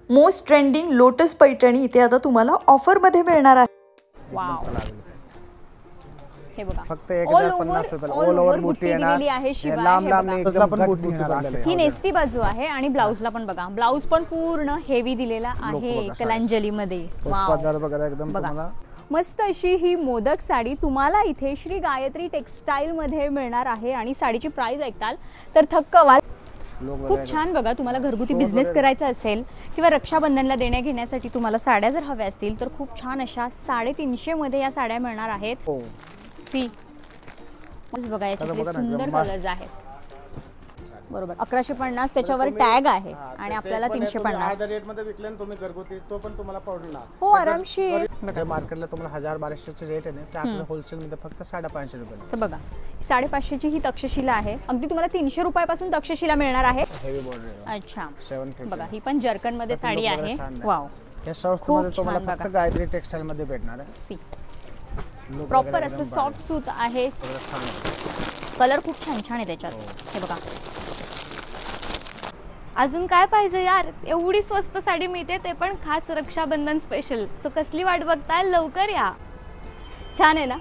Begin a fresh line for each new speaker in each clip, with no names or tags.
Most trending lotus Paithani इथे आता तुम्हाला ऑफर मध्ये मिळणार आहे।
वाव, हे बघा
फक्त 1050 रुपये ऑल ओव्हर बुट्टी येणार, लांब लांब एकदम पण बुट्टी येणार।
ही नेस्ती बाजू आहे आणि ब्लाउजला पण बघा, ब्लाउज पण पूर्ण हेवी दिलेला आहे कलांजली मध्ये।
पदर वगैरे एकदम तुम्हाला
मस्त अशी ही मोदक साडी तुम्हाला इथे श्री गायत्री टेक्सटाईल मध्ये मिळणार आहे आणि साडीची प्राइस ऐकताल तर थक्क व्हाल। खूप छान बघा, तुम्हाला घरगुती बिझनेस करायचा असेल किंवा रक्षाबंधनला देण्या घेण्यासाठी तुम्हाला साड्या जर हव्या असतील तर खूप छान अशा 350 मध्ये या साड्या मिळणार आहेत। सी बघा, याच्यात सुंदर कलर्स आहेत बरोबर। 1150 त्याच्यावर टॅग आहे आणि आपल्याला 350
रेट मध्ये विकले तुम्ही घरगुती तो पण तुम्हाला पडणार
हो आरामशीर।
जे मार्केटला तुम्हाला 1000-1200 चे रेट आहे ना, ते आपल्या होलसेल मध्ये फक्त 550 रुपये।
तर बघा 550 ची ही तक्षशिला आहे, अगदी तुम्हाला 300 रुपयापासून तक्षशिला मिळणार आहे।
हेवी बॉर्डर
अच्छा
750
बघा, ही पण जर्कन मध्ये साडी आहे। वाव,
हे स्वस्त मध्ये तुम्हाला फक्त गायत्री टेक्सटाईल मध्ये भेटणार आहे।
सी प्रॉपर असं सॉफ्ट सूत आहे, कलर खूप छान छान आहे त्याच्यात। हे बघा, अजून काय पाहिजे यार, एवढी स्वस्त साडी मिळते ते पण खास रक्षाबंधन स्पेशल। सो कसली वाट बघताय, लवकर या। छान आहे ना?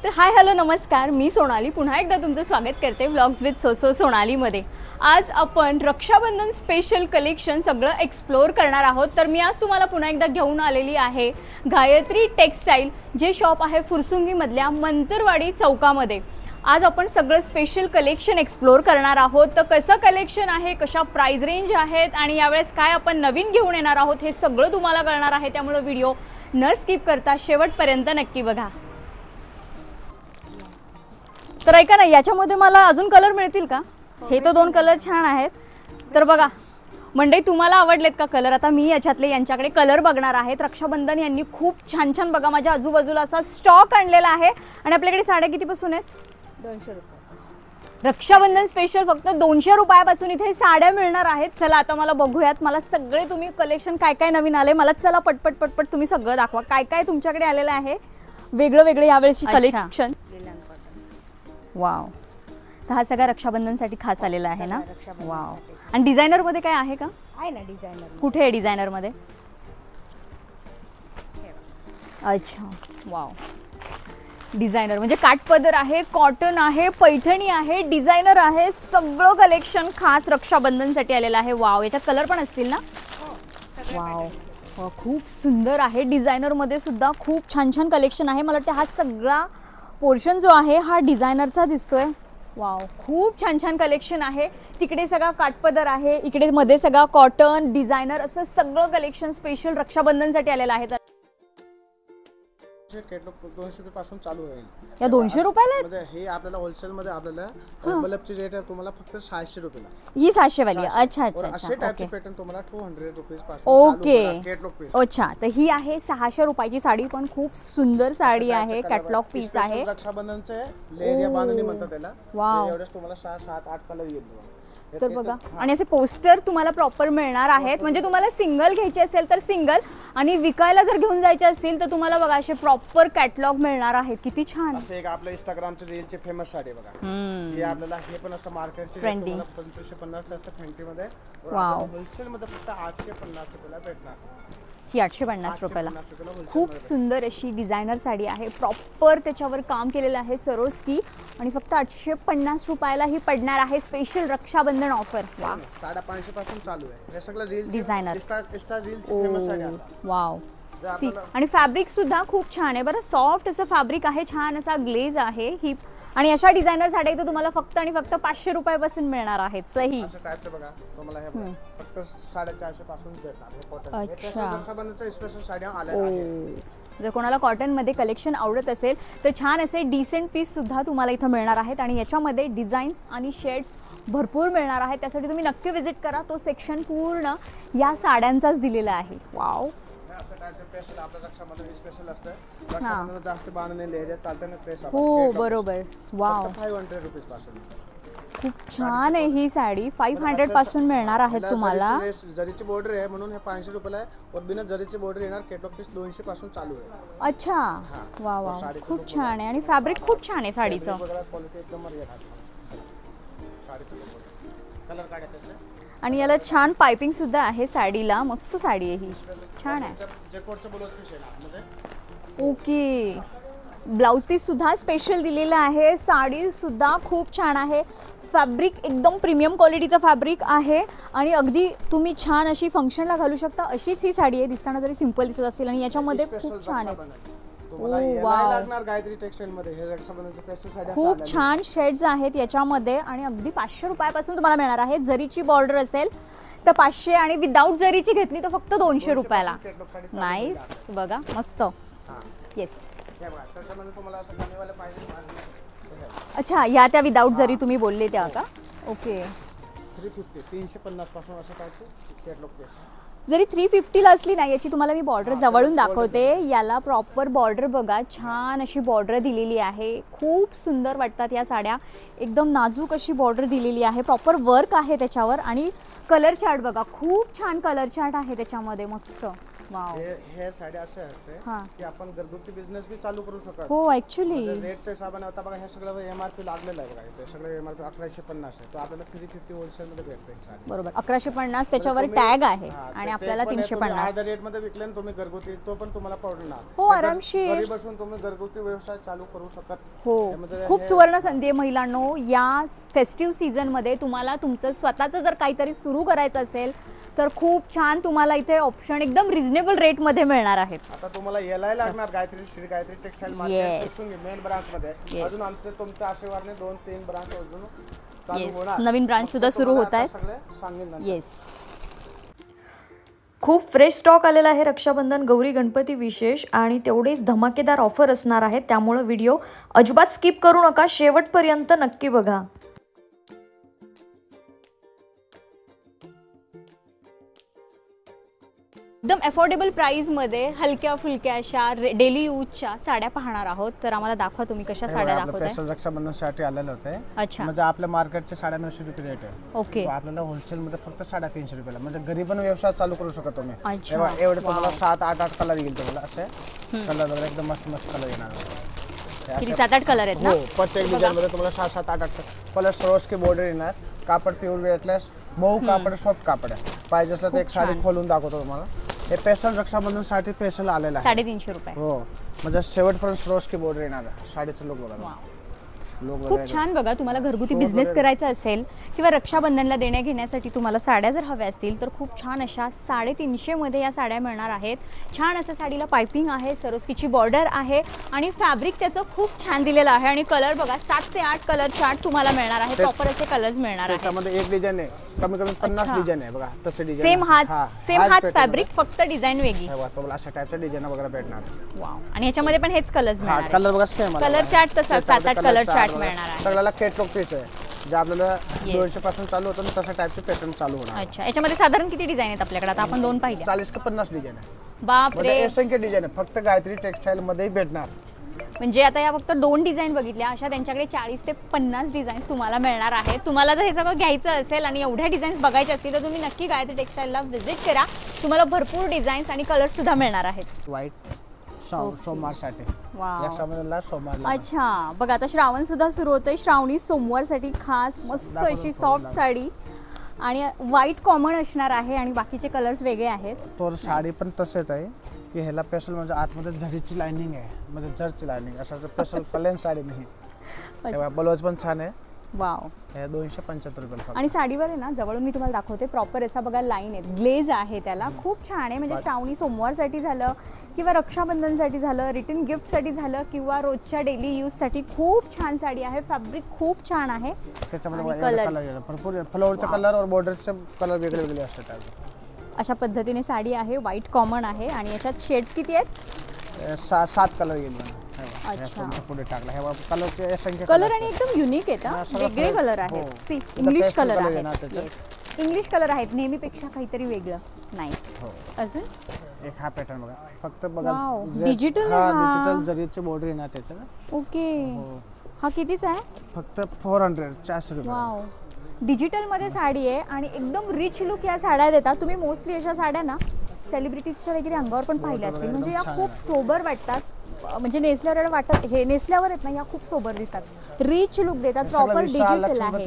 तर हाय हॅलो नमस्कार, मी सोनाली पुन्हा एकदा तुमचं स्वागत करते व्लॉग्स विथ सोसो सोनालीमध्ये। आज आपण रक्षाबंधन स्पेशल कलेक्शन सगळं एक्सप्लोर करणार आहोत। तर मी आज तुम्हाला पुन्हा एकदा घेऊन आलेली आहे गायत्री टेक्सटाईल, जे शॉप आहे फुरसुंगीमधल्या मंतरवाडी चौकामध्ये। आज आपण सगळं स्पेशल कलेक्शन एक्सप्लोर करणार आहोत। तर कसं कलेक्शन आहे, कशा प्राइस रेंज आहेत आणि यावेळेस काय आपण नवीन घेऊन येणार आहोत हे सगळं तुम्हाला कळणार आहे। त्यामुळे व्हिडिओ न स्किप करता शेवटपर्यंत नक्की बघा। तर ऐका ना, याच्यामध्ये मला अजून कलर मिळतील का? हे तर 2 कलर छान आहेत। तर बघा मंडळी, तुम्हाला आवडलेत का कलर? आता मी याच्यातले यांच्याकडे कलर बघणार आहेत। रक्षाबंधन यांनी खूप छान छान बघा माझ्या आजूबाजूला असा स्टॉक आणलेला आहे आणि आपल्याकडे साड्या कितीपासून आहेत?
200 रुपये।
रक्षाबंधन स्पेशल फक्त 200 रुपयापासून इथे साड्या मिळणार आहेत। चला आता मला बघूयात, मला सगळे तुम्ही कलेक्शन काय काय नवीन आले मला चला पटपट पटपट तुम्ही सगळं दाखवा, काय काय तुमच्याकडे आलेलं आहे वेगळं वेगळं यावेळेची कलेक्शन। वाव, तर हा सगळा रक्षाबंधनसाठी खास आलेला आहे ना? वाव, आणि डिझायनर मध्ये काय आहे का?
आहे ना डिझायनर।
कुठे आहे डिझायनर मध्ये? अच्छा वाव, डिझायनर म्हणजे काठपदर आहे, कॉटन आहे, पैठणी आहे, डिझायनर आहे, सगळं कलेक्शन खास रक्षाबंधनसाठी आलेलं आहे। वाव, याच्यात कलर पण असतील ना? वाव, खूप सुंदर आहे। डिझायनर मध्ये सुद्धा खूप छान छान कलेक्शन आहे। मला वाटतं हा सगळा पोर्शन जो आहे हा डिझायनरचा दिसतोय। वाव, खूप छान छान कलेक्शन आहे। तिकडे सगळा काठपदर आहे, इकडे मध्ये सगळा कॉटन, डिझायनर, असं सगळं कलेक्शन स्पेशल रक्षाबंधनसाठी आलेलं आहे।
कॅटलॉग 200 रुपये पासून चालू होईल।
या 200 रुपयाला
म्हणजे हे आपल्याला होलसेल मध्ये आपल्याला बल्बची रेट आहे तुम्हाला फक्त 600 रुपयाला।
ही 700 वाली? अच्छा अच्छा अच्छा,
असे टाइपचे पॅटर्न तुम्हाला 200 रुपये पासून
ओके
कॅटलॉग पीस।
अच्छा, तर ही आहे 600 रुपयाची साडी, पण खूप सुंदर साडी आहे, कॅटलॉग पीस आहे।
रक्षाबंधनचे लेरिया बांधणी म्हणतात त्याला।
वाव,
एवढेच तुम्हाला 6-7-8 कलर येईल।
तर बघा, आणि असे पोस्टर तुम्हाला प्रॉपर मिळणार आहेत। म्हणजे तुम्हाला सिंगल घ्यायचे असेल तर सिंगल, आणि विकायला जर घेऊन जायचे असतील तर तुम्हाला बघा असे प्रॉपर कॅटलॉग मिळणार आहेत। किती छान।
असं एक आपल्या इंस्टाग्रामचे रीलचे फेमस साडी बघा, हे आपल्याला हे पण असं मार्केटचे
ट्रेंडिंग
2550 असतं फॅन्सी मध्ये।
वाव,
होलसेल मध्ये फक्त 850 रुपयाला भेटणार।
ही 850 रुपयाला खूप सुंदर अशी डिझायनर साडी आहे, प्रॉपर त्याच्यावर काम केलेलं आहे सरोस्की, आणि फक्त 850 रुपयाला ही पडणार आहे स्पेशल रक्षाबंधन ऑफर। वा,
550 पासून चालू आहे हे सगळं रील
डिझायनर।
इंस्टा रीलचे फेमस साडी आता।
वाव, सी, आणि फॅब्रिक सुद्धा खूप छान आहे बरं, सॉफ्ट असं फॅब्रिक आहे, छान असा ग्लेज आहे ही, आणि अशा डिझायनर साड्या इथे तुम्हाला फक्त आणि फक्त 500 रुपयापासून मिळणार आहेत। सही,
असं टाइपचं बघा तुम्हाला हे फक्त 450 पासून भेटणार हे कॉटन।
अच्छा,
रक्षाबंधनच्या स्पेशल साड्या आल्या आहेत।
जर कोणाला कॉटन मध्ये कलेक्शन आवडत असेल तर छान असे डिसेंट पीस सुद्धा तुम्हाला इथं मिळणार आहेत, आणि याच्यामध्ये डिझाईन्स आणि शेड्स भरपूर मिळणार आहेत। त्यासाठी तुम्ही नक्की विजिट करा, तो सेक्शन पूर्ण या साड्यांचाच दिलेला आहे। वाव,
असं टाइपचं स्पेशल आपल्या रक्षाबंधन स्पेशल असतं। रक्षाबंधन जास्त बांधणे लेहऱ्या चालते ना पेस।
हो बरोबर। वाव,
500 रुपये पासून
खूप छान आहे ही साडी, 500 पासून मिळणार आहेत तुम्हाला।
जरीची बॉर्डर आहे म्हणून हे 500 रुपयाला आहे, और बिना जरीची बॉर्डर येणार कॅटलॉग पीस 200 पासून चालू आहे।
अच्छा, वा वा, खूप छान आहे, आणि फॅब्रिक खूप छान आहे साडीचं।
क्वालिटी एकदम मर्यादा। साडीचं कलर काढायचं
आणि याला छान पाइपिंग सुद्धा आहे साडीला, मस्त साडी आहे ही, छान आहे.
जॅकॉटचं ब्लाउज पीस आहे ना आतमध्ये.
ओके, ब्लाउज पीस सुद्धा स्पेशल दिलेला आहे. साडी सुद्धा खूप छान आहे. फॅब्रिक एकदम प्रीमियम क्वालिटीचं फॅब्रिक आहे आणि अगदी तुम्ही छान अशी फंक्शनला घालू शकता अशीच ही साडी आहे. दिसताना जरी सिंपल दिसत असेल आणि याच्यामध्ये खूप छान आहे. खूप छान शेड्स आहेत याच्यामध्ये आणि अगदी 500 रुपयापासून तुम्हाला मिळणार आहे. जरीची बॉर्डर असेल तर 500 आणि विदाऊट जरीची घेतली तर फक्त 200 रुपयाला. नाईस, बघा मस्त. येस, अच्छा, या त्या विदाऊट जरी तुम्ही बोलले त्या का? ओके,
350 पासून असं काय कॅटलॉग पीस.
जरी 350ला असली ना, याची तुम्हाला मी बॉर्डर जवळून दाखवते. याला प्रॉपर बॉर्डर बघा, छान अशी बॉर्डर दिलेली आहे. खूप सुंदर वाटतात या साड्या, एकदम नाजूक अशी बॉर्डर दिलेली आहे. प्रॉपर वर्क आहे त्याच्यावर आणि कलर चार्ट बघा, खूप छान कलर चार्ट आहे त्याच्यामध्ये, मस्त. वाव,
हे साडी असे असते की आपण घरगुती बिझनेस बी चालू करू शकतो.
हो, ऍक्च्युली
रेटच्या हिशोबाने आता बघा हे सगळं एमआरपी लागलेलं आहे. बघा ते सगळं एमआरपी 1150 आहे. तो आपल्याला 350 होलसेल मध्ये भेटते साडी.
बरोबर, 1150 त्याच्यावर टॅग आहे आणि आपल्याला 350
रेट मध्ये विकले ना तुम्ही घरगुती, तो पण तुम्हाला परवडणार.
हो, आरामशीर
घरी बसून तुम्ही घरगुती व्यवसाय चालू करू शकता.
हो, खूप सुवर्ण संधी आहे महिलांनो. या फेस्टिव्ह सीझन मध्ये तुम्हाला तुमचं स्वतःचं जर काहीतरी सुरू करायचं असेल तर खूप छान तुम्हाला इथे ऑप्शन एकदम रिझनेबल रेट मध्ये मिळणार आहेत.
आता तुम्हाला यायला लागणार Gayatri Shri Gayatri textile market main branch मध्ये. अजून आमचे तुमच्या आशीर्वादाने 2-3 ब्रांच अजून चालू होणार.
नवीन ब्रांच सुद्धा सुरू होत आहेत. येस,
खूप फ्रेश स्टॉक आलेला आहे रक्षाबंधन, गौरी गणपती विशेष आणि तेवढेच धमाकेदार ऑफर असणार आहेत. त्यामुळे व्हिडिओ अजिबात स्किप करू नका, शेवटपर्यंत नक्की बघा.
एकदम अफोर्डेबल प्राइसमध्ये हलक्या फुलक्या अशा डेली यूजच्या साड्या पाहणार आहोत. तर आम्हाला दाखवा तुम्ही कशा साड्या दाखवताय.
स्पेशल रक्षाबंधनसाठी आलेले होते.
अच्छा,
म्हणजे आपल्या मार्केटचे 950 रुपये रेट आहे.
ओके,
आपल्याला होलसेल मध्ये फक्त 350 रुपयाला, म्हणजे घरी पण व्यवसाय चालू करू शकता तुम्ही.
अच्छा,
एवढे तुम्हाला 7-8 कलर येईल तुम्हाला. असे कलर वगैरे एकदम मस्त मस्त कलर येणार.
किती 7-8 कलर आहेत ना?
हो, प्रत्येक डिझाइन मध्ये तुम्हाला 7-8 कलर. सरोस की बॉर्डर येणार. कापड प्युअर वेटलेस, मऊ कापड, सॉफ्ट कापड आहे. पाहिजे असलं तर एक साडी खोलून दाखवतो तुम्हाला. हे स्पेशल रक्षाबंधन साठी स्पेशल आलेला आहे.
350 रुपये.
हो, म्हणजे शेवटपर्यंत सरोस की बॉर्डर येणार आहे. साडीचं लुक बघा,
खूप छान. बघा, तुम्हाला घरगुती बिझनेस करायचा असेल किंवा रक्षाबंधनला देण्या घेण्यासाठी तुम्हाला साड्या जर हव्या असतील तर खूप छान अशा 350 मध्ये या साड्या मिळणार आहेत. छान असं साडीला पाइपिंग आहे, सरोस्कीची बॉर्डर आहे आणि फॅब्रिक त्याचं खूप छान दिलेलं आहे. आणि कलर बघा, 7 ते 8 कलर चार्ट तुम्हाला मिळणार आहे. प्रॉपर असे कलर्स मिळणार आहेत.
त्यामध्ये एक डिझाइन आहे, कमी कमी 50 डिझाइन आहे. बघा तसे डिझाइन
सेम हाच फॅब्रिक, फक्त डिझाइन वेगळी.
तुम्हाला अशा टाइपच्या डिझाइन वगैरे भेटणार.
वाव, आणि याच्यामध्ये पण हेच कलर्स मिळणार.
कलर बघा सेम,
कलर चार्ट तसा 7-8 कलर चार्ट मिळणार आहे.
सगळ्याला कॅटलॉग पीस आहे, जे आपल्याला 200 पासून चालू होतं तशा टाइपचे पॅटर्न चालू होणार.
अच्छा, याच्यामध्ये साधारण किती डिझाइन आहेत आपल्याकडे? आता आपण 2 पाहिले.
40 ते 50 डिझाइन आहे.
बाप रे,
असंख्य डिझाइन आहे. फक्त गायत्री टेक्सटाईल मध्ये भेटणार.
म्हणजे आता या फक्त 2 डिझाइन बघितल्या, अशा त्यांच्याकडे 40 ते 50 डिझाईन्स तुम्हाला मिळणार आहेत. तुम्हाला जर हे सगळं घ्यायचं असेल आणि एवढ्या डिझाईन्स बघायचे असतील तर तुम्ही नक्की गायत्री टेक्सटाईलला व्हिजिट करा. तुम्हाला भरपूर डिझाईन्स आणि कलर्स सुद्धा मिळणार आहेत.
व्हाईट सोमवारसाठी.
अच्छा, बघा आता श्रावण सुद्धा सुरू होतोय. श्रावणी सोमवारसाठी खास मस्त अशी सॉफ्ट साडी आणि व्हाईट कॉमन असणार आहे आणि बाकीचे कलर्स वेगळे आहेत.
तर साडी पण तसेच आहे की ह्याला स्पेशल म्हणजे आतमध्ये झरीची लाइनिंग आहे, म्हणजे जरची लाइनिंग असं स्पेशल प्लेन साडी नाही. तेव्हा ब्लाउज पण छान आहे.
वाव,
हे 275 रुपये.
आणि साडीवर आहे ना, जवळून मी तुम्हाला दाखवते, प्रॉपर असा बघा लाईन आहे, ग्लेज आहे त्याला, खूप छान आहे. म्हणजे श्रावणी सोमवारसाठी झालं किंवा रक्षाबंधनसाठी झालं, रिटर्न गिफ्टसाठी झालं किंवा रोजच्या डेली यूजसाठी खूप छान साडी आहे. फॅब्रिक खूप छान आहे.
त्याच्यामध्ये कलर भरपूर फ्लावरचा कलर और बॉर्डरचे कलर वेगळे वेगळे असतात.
अशा पद्धतीने साडी आहे, व्हाईट कॉमन आहे आणि याच्यात शेड्स किती आहेत?
7 कलर येईल.
अच्छा,
पुढे टाकला हे कलरचे असंख्य
कलर आणि एकदम युनिक आहेत, वेगळे कलर आहेत. सी, इंग्लिश कलर आहेत. इंग्लिश कलर आहेत, नेहमीपेक्षा काहीतरी वेगळं. नाईस. अजून
एक हा पॅटर्न बघा, फक्त बघा
डिजिटल
डिजिटल जरीचे बॉर्डर येणार त्याचं.
ओके, हा कितीचा आहे?
फक्त 400 रुपये.
वाव, डिजिटल मध्ये साडी आहे आणि एकदम रिच लुक या साड्या देतात. तुम्ही मोस्टली अशा साड्या ना सेलिब्रिटीजच्या वगैरे अंगावर पण पाहिल्या असतील. म्हणजे या खूप सोबर वाटतात. म्हणजे नेसल्यावर वाटत, हे नेसल्यावर आहेत ना या खूप सोबर दिसतात, रिच लुक देतात, प्रॉपर डिजिटल आहे.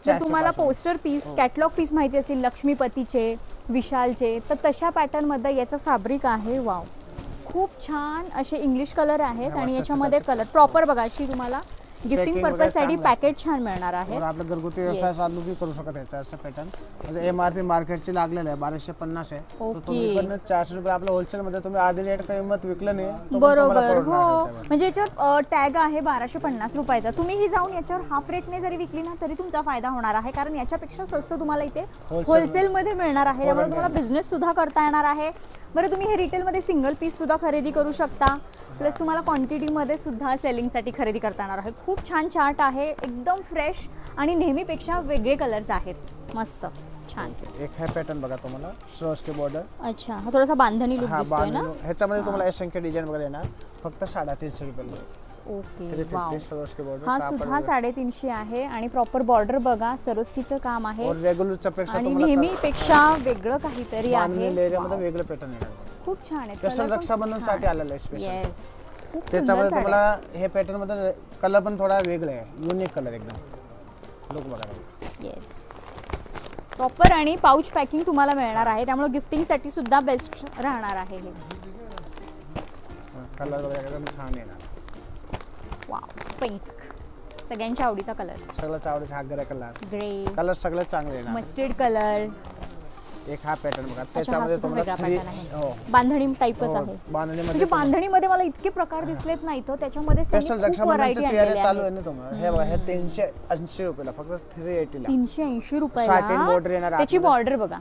जर तुम्हाला पोस्टर पीस, कॅटलॉग पीस माहिती असतील लक्ष्मीपतीचे, विशालचे, तर तशा पॅटर्न मध्ये याचं फॅब्रिक आहे. वाव, खूप छान असे इंग्लिश कलर आहेत आणि याच्यामध्ये कलर प्रॉपर बघा, अशी तुम्हाला गिफ्टिंग पर्पज साठी पॅकेट छान मिळणार आहे.
आपलं घरगुती व्यवसाय चालू बी करू शकत याचा असं पॅटर्न. म्हणजे MRP मार्केटची लागलेलं आहे 1250 आहे, तर तुम्ही पण 400 रुपये आपलं होलसेल मध्ये तुम्ही आधी रेट किंमत विकलं नाही.
बरोबर, हो. म्हणजे याच्यावर टॅग आहे 1250 रुपयाचा. तुम्ही ही जाऊन याच्यावर हाफ रेटने जरी विकली ना तरी तुमचा फायदा होणार आहे, कारण याच्यापेक्षा स्वस्त तुम्हाला इथे होलसेल मध्ये मिळणार आहे. त्यामुळे तुम्हाला बिझनेस सुद्धा करता येणार आहे. बरं, तुम्ही हे रिटेल मध्ये सिंगल पीस सुद्धा खरेदी करू शकता, प्लस तुम्हाला क्वांटिटी मध्ये सुद्धा सेलिंग साठी खरेदी करता येणार आहे. खूप छान चार्ट आहे, एकदम फ्रेश आणि नेहमीपेक्षा वेगळे कलर्स आहेत. मस्त छान.
एक है पॅटर्न बघा तुम्हाला, सरोस्की बॉर्डर.
अच्छा, हा थोडासा बांधणी लुक दिसतोय ना.
ह्याच्यामध्ये तुम्हाला असंख्य डिझाईन वगैरे येणार, फक्त 350 रुपये.
Okay, wow.
सरोस्की बॉर्डर
हा सुद्धा 350 आहे आणि प्रॉपर बॉर्डर बघा, सरोस्कीचं काम आहे
रेग्युलरच्या पेक्षा
आणि नेहमीपेक्षा वेगळं काहीतरी आहे.
लेअरमध्ये वेगळं पॅटर्न येणार.
खूप छान आहे.
स्पेशल रक्षाबंधन साठी आलेलं आहे स्पेशल.
येस,
त्याच्यामध्ये तुम्हाला हे पॅटर्न मध्ये कलर पण थोडा वेगळा आहे, युनिक कलर एकदम. लुक बघा.
येस, प्रॉपर आणि पाउच पॅकिंग तुम्हाला मिळणार आहे, त्यामुळे गिफ्टिंग साठी सुद्धा बेस्ट राहणार आहे हे.
कलर वगैरे एकदम छान येणार.
वाव, पिंक सगळ्यांच्या आवडीचा कलर.
सगळ्याच आवडीचा हा ग्रे कलर.
ग्रे
कलर सगळे चांगले येणार.
Mustard colour.
एक हा पॅटर्न बघा, त्याच्यामध्ये तुम्हाला
बांधणी टाइपच आहे. म्हणजे बांधणीमध्ये मला इतके प्रकार दिसलेत ना इथं, त्याच्यामध्ये
स्पेशल रक्षाबंधनची तयारी चालू आहे ना तुम्हाला. हे बघा, हे 380 रुपयाला, फक्त 380 ला.
380 रुपयाला.
साटिन बॉर्डर येणार.
त्याची बॉर्डर बघा,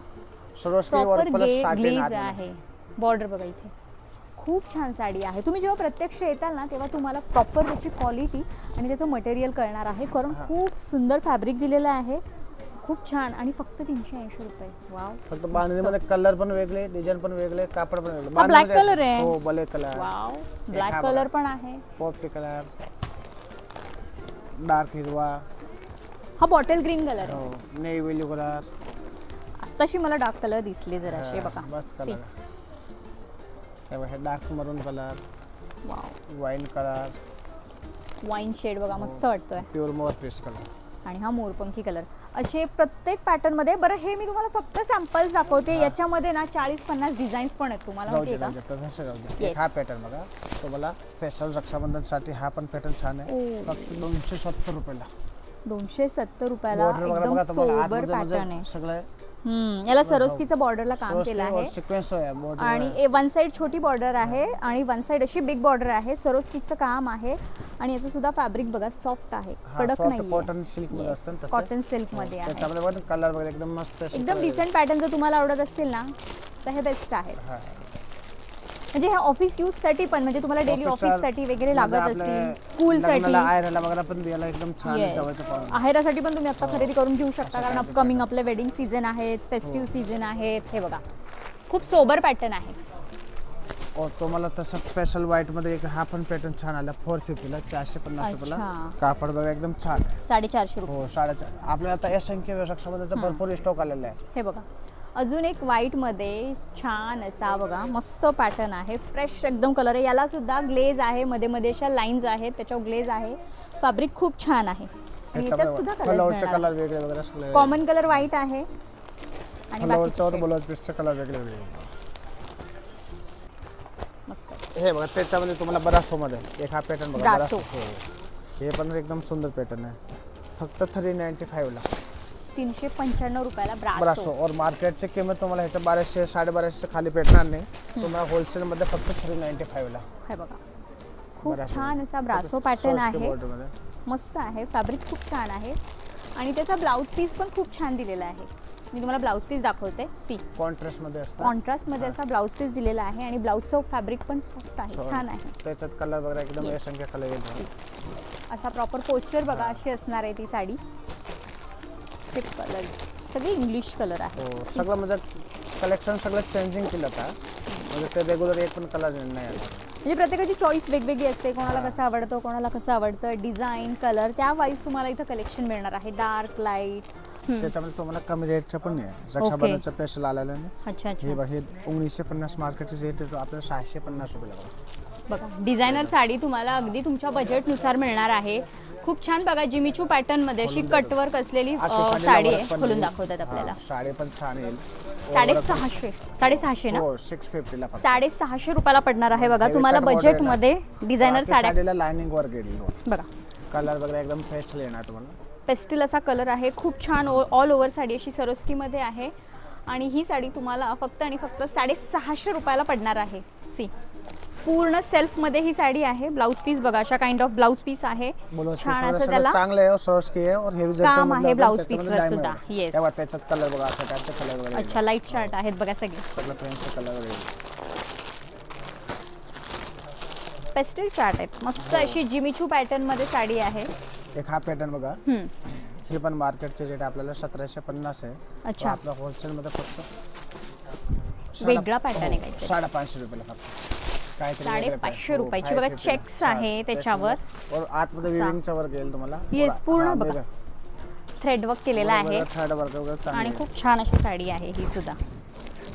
सरोस्की वर प्लस साटिन
आहे. बॉर्डर बघा इथे. खूप छान साडी आहे. तुम्ही जेव्हा प्रत्यक्ष येताल ना तेव्हा तुम्हाला प्रॉपर त्याची क्वालिटी आणि त्याचं मटेरियल कळणार आहे, कारण खूप सुंदर फॅब्रिक दिलेलं आहे. खूप छान आणि फक्त 380 रुपये. वाव,
फक्त बांधणीमध्ये कलर पण वेगळे, डिझाईन पण वेगळे, कापड पण वेगळे.
ब्लॅक कलर आहे.
हो, black colour.
Wow, black colour पण आहे.
पॉपी कलर, डार्क हिरवा.
हा बॉटल ग्रीन कलर आहे.
हो, नेव्ही ब्लू कलर.
तशी मला डार्क कलर दिसले जरा असे बघा.
मस्त कलर. हे dark maroon colour.
Wow,
wine colour.
Wine shade बघा, मस्त वाटतोय.
प्युअर मोर पीस कलर.
आणि हा मोरपंखी कलर. असे प्रत्येक पॅटर्न मध्ये. बरं, हे मी तुम्हाला फक्त सॅम्पल्स दाखवते. याच्यामध्ये ना 40-50 डिझाईन्स पण आहेत. तुम्हाला माहिती आहे
का? हा पॅटर्न बघा तुम्हाला स्पेशल रक्षाबंधन साठी. हा पण पॅटर्न छान आहे, फक्त 270 रुपयाला.
270 रुपयाला. एकदम सोबर पॅटर्न आहे
सगळं.
याला सरोस्कीचं बॉर्डरला काम केलं आहे आणि वन साइड छोटी बॉर्डर आहे आणि वन साइड अशी बिग बॉर्डर आहे. सरोस्कीचं काम आहे आणि याचं सुद्धा फॅब्रिक बघा, सॉफ्ट आहे, कडक नाही.
कॉटन सिल्क मध्ये असतं तसं.
कॉटन सिल्क मध्ये आहे.
त्याच्यामध्ये बघा कलर वगैरे एकदम मस्त,
एकदम डिसेंट पॅटर्न. जर तुम्हाला आवडत असतील ना तर हे बेस्ट आहे. म्हणजे ह्या ऑफिस यूज साठी पण, म्हणजे तुम्हाला डेली ऑफिस साठी वगैरे लागत असतील, स्कूल साठी,
आहेराला वगैरे पण द्यायला एकदम छान.
आहेरासाठी पण तुम्ही आता खरेदी करून घेऊ शकता, कारण अपकमिंग आपले वेडिंग सीझन आहेत, फेस्टिव्ह सीझन आहेत. हे बघा, खूप सोबर पॅटर्न आहे.
तुम्हाला तसं स्पेशल व्हाईट मध्ये एक हा पण पॅटर्न छान आला 450 ला. 450 रुपयाला. कापड बघा एकदम छान.
450 रुपये.
हो, 450. आपल्याला आता असंख्य रक्षाबंधनचा भरपूर स्टॉक आलेला आहे.
हे बघा, अजून एक व्हाईट मध्ये छान असा बघा मस्त पॅटर्न आहे. फ्रेश एकदम कलर आहे. याला सुद्धा ग्लेज आहे, मध्ये मध्ये अशा लाईन्स आहेत, त्याच्यावर ग्लेज आहे. फॅब्रिक खूप छान आहे आणि याच्यात सुद्धा
कलर वेगळे वगैरे.
कॉमन कलर व्हाईट आहे आणि बाकीचे
ब्लाउज पीसचे कलर वेगळे वेगळे.
मस्त.
हे बघा, त्याच्यामध्ये तुम्हाला ब्रासो मध्ये एक हा पॅटर्न बघा. ब्रासो. हे पण एकदम सुंदर पॅटर्न आहे, फक्त 395 ला.
395 रुपयाला
ब्रासो. और मार्केटची किंमत तुम्हाला ह्याच्या 1200 1250 खाली भेटणार नाही. तुम्हाला होलसेल मध्ये फक्त 395 ला.
हे बघा, खूप छान असा ब्रासो पॅटर्न आहे. मस्त आहे, फॅब्रिक खूप छान आहे आणि त्याचा ब्लाउज पीस पण खूप छान दिलेला आहे. मी तुम्हाला ब्लाउज पीस दाखवते. सी
कॉन्ट्रास्ट मध्ये असतं.
कॉन्ट्रास्ट मध्ये असा ब्लाउज पीस दिलेला आहे आणि ब्लाउजचं फॅब्रिक पण सॉफ्ट आहे, छान आहे.
त्याच्यात कलर वगैरे एकदम असंख्य कलर येतात.
असा प्रॉपर पोस्टर बघा, अशी असणार आहे ती साडी. कलर्स सगळे इंग्लिश कलर आहे.
सगळं म्हणजे कलेक्शन सगळं चेंजिंग केलं का, म्हणजे ते रेग्युलर एक पण कलर नाही आला.
म्हणजे प्रत्येकाची चॉईस वेगवेगळी असते. कोणाला कसं आवडतं, कोणाला कसं आवडतं, डिझाईन, कलर, त्या वाईज तुम्हाला इथं कलेक्शन मिळणार आहे. डार्क, लाईट,
त्याच्यामध्ये तुम्हाला कमी रेटचं पण आहे, रक्षाबंधनचं स्पेशल आलेलं आहे.
अच्छा अच्छा.
हे बघा, हे 1950 मार्केटचे रेट आहे, तो आपल्याला 650 रुपयाला
बघा डिझायनर साडी तुम्हाला अगदी तुमच्या बजेटनुसार मिळणार आहे. खूप छान बघा जिमीचू पॅटर्न मध्ये अशी कटवर्क असलेली साडी आहे. खोलून दाखवतात आपल्याला.
साडी पण छान येईल.
650 ना.
हो 650 ला.
650 रुपयाला पडणार आहे बघा तुम्हाला बजेट मध्ये डिझायनर
साडीला लाइनिंग वर गेली
बघा.
कलर वगैरे एकदम पेस्टल येणार तुम्हाला.
पेस्टल असा कलर आहे. खूप छान ऑल ओव्हर साडी अशी सरोस्की मध्ये आहे आणि ही साडी तुम्हाला फक्त आणि फक्त 650 रुपयाला पडणार आहे. सी पूर्ण सेल्फ मध्ये ही साडी आहे. ब्लाउज पीस बघा अशा काइंड ऑफ ब्लाउज पीस आहे. छान असं त्याला
चांगलं आहे, सरोस्की आहे और हेवी जस्ट
काम आहे ब्लाउज पीस वर सुद्धा. येस
तेव्हा त्याच्यात कलर बघा असा टाइपचा कलर वगैरे.
अच्छा लाईट चार्ट आहेत बघा सगळे.
सगळं फ्रेंडचे कलर वगैरे
पेस्टल चार्ट आहेत. मस्त अशी जिमीचू पॅटर्न मध्ये साडी आहे.
एक हा पॅटर्न बघा. हे पण मार्केटचे रेट आपल्याला 1750 आहे.
अच्छा.
आपला होलसेल मध्ये फक्त
वेगळा पॅटर्न आहे काही.
550 रुपयाला फक्त.
550 रुपयाची बघा चेक्स आहे त्याच्यावर
और आतमध्ये विविंगचा वर्क येईल तुम्हाला.
येस पूर्ण बघा थ्रेड वर्क केलेला आहे
थ्रेड वर्क वगैरे
आणि खूप छान अशी साडी आहे ही सुद्धा.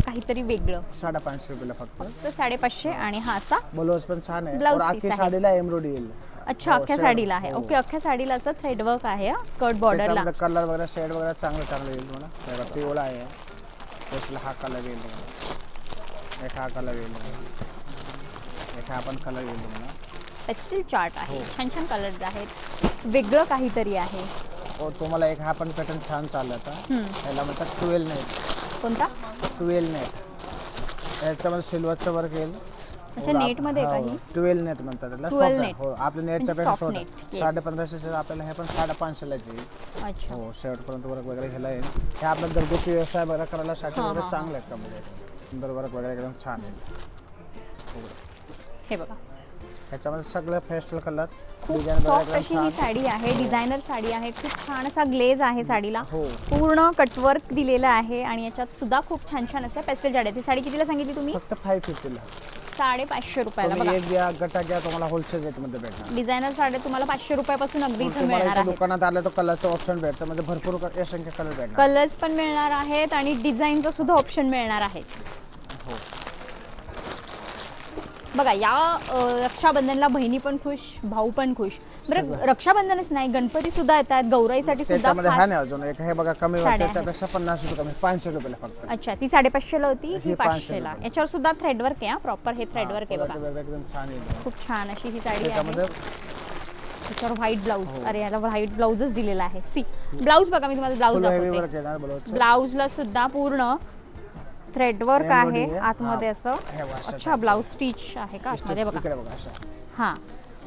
काहीतरी वेगळं.
550 रुपयाला फक्त.
550 आणि हा असा
ब्लाउज पण छान आहे और आखी साडीला एम्ब्रॉयडरी येईल.
अच्छा अख्ख्या साडीला आहे. ओके अख्ख्या साडीला असं थ्रेड वर्क आहे स्कर्ट बॉर्डरला.
कलर वगैरे शेड वगैरे चांगलं येईल तुम्हाला. पिवळा आहे त्याला हा कलर येईल तुम्हाला. एक हा कलर येईल तुम्हाला. एक हा पण कलर येईल तुम्हाला.
पेस्टल चार्ट आहे. छान छान कलर्स आहेत. वेगळं काहीतरी आहे.
और तुम्हाला एक हा पण पॅटर्न छान चालला आता. याला म्हणतात 12 नेट.
कोणता?
12 नेट. याच्यामध्ये सिल्वरचं वर्क येईल.
अच्छा नेट मध्ये काही
12 नेट म्हणतात त्याला.
12 नेट.
हो आपल्या नेटच्या पेक्षा
सॉफ्ट नेट.
1550 आपल्याला हे पण 550 ला येईल.
अच्छा
हो शेवट पर्यंत वर्क वगैरे घ्यायला येईल. हे आपला घरगुती व्यवसाय वगैरे करायला साठी वगैरे चांगलं आहे. कमी सुंदर वर्क वगैरे एकदम छान आहे.
हे बघा
ह्याच्यामध्ये सगळे पेस्टल कलर.
खूप सॉफ्ट अशी ही साडी आहे. डिझायनर साडी आहे. खूप छान असा ग्लेज आहे साडीला. पूर्ण कटवर्क दिलेलं आहे आणि याच्यात सुद्धा खूप छान छान असं पेस्टल जाड आहे. ती साडी कितीला सांगितली तुम्ही?
फक्त 550 ला.
550 रुपयाला.
तुम्ही एक घ्या गटा घ्या तुम्हाला होलसेल रेट मध्ये भेटणार.
डिझायनर साडी तुम्हाला 500 रुपयापासून अगदी इथे
तुम्हाला
मिळणार
इथे
आहे.
दुकानात आलं तर कलरचं ऑप्शन भेटतं म्हणजे भरपूर असंख्य कलर भेटणार.
कलर्स पण मिळणार आहेत आणि डिझाईनचं सुद्धा ऑप्शन मिळणार आहे. बघा या रक्षाबंधनला बहिणी पण खुश भाऊ पण खुश. बरं रक्षाबंधनच नाही गणपती सुद्धा येतात गौराईसाठी सुद्धा.
त्याच्यामध्ये हा नाही अजून एक हे बघा कमी त्याच्यापेक्षा 50 रुपये कमी 500 रुपयाला फक्त.
अच्छा ती 550 ला होती ही 500 ला. याच्यावर सुद्धा थ्रेड वर्क आहे. प्रॉपर हे थ्रेड वर्क आहे बघा.
एकदम छान आहे.
खूप छान अशी ही साडी आहे. त्याच्यावर व्हाईट ब्लाउज. अरे याला व्हाईट ब्लाउजच दिलेला आहे. सी ब्लाउज बघा मी तुम्हाला ब्लाउज दाखवते. ब्लाउजला सुद्धा पूर्ण थ्रेड वर्क आहे आतमध्ये असं. अच्छा ब्लाउज स्टिच आहे का आतमध्ये बघा. हा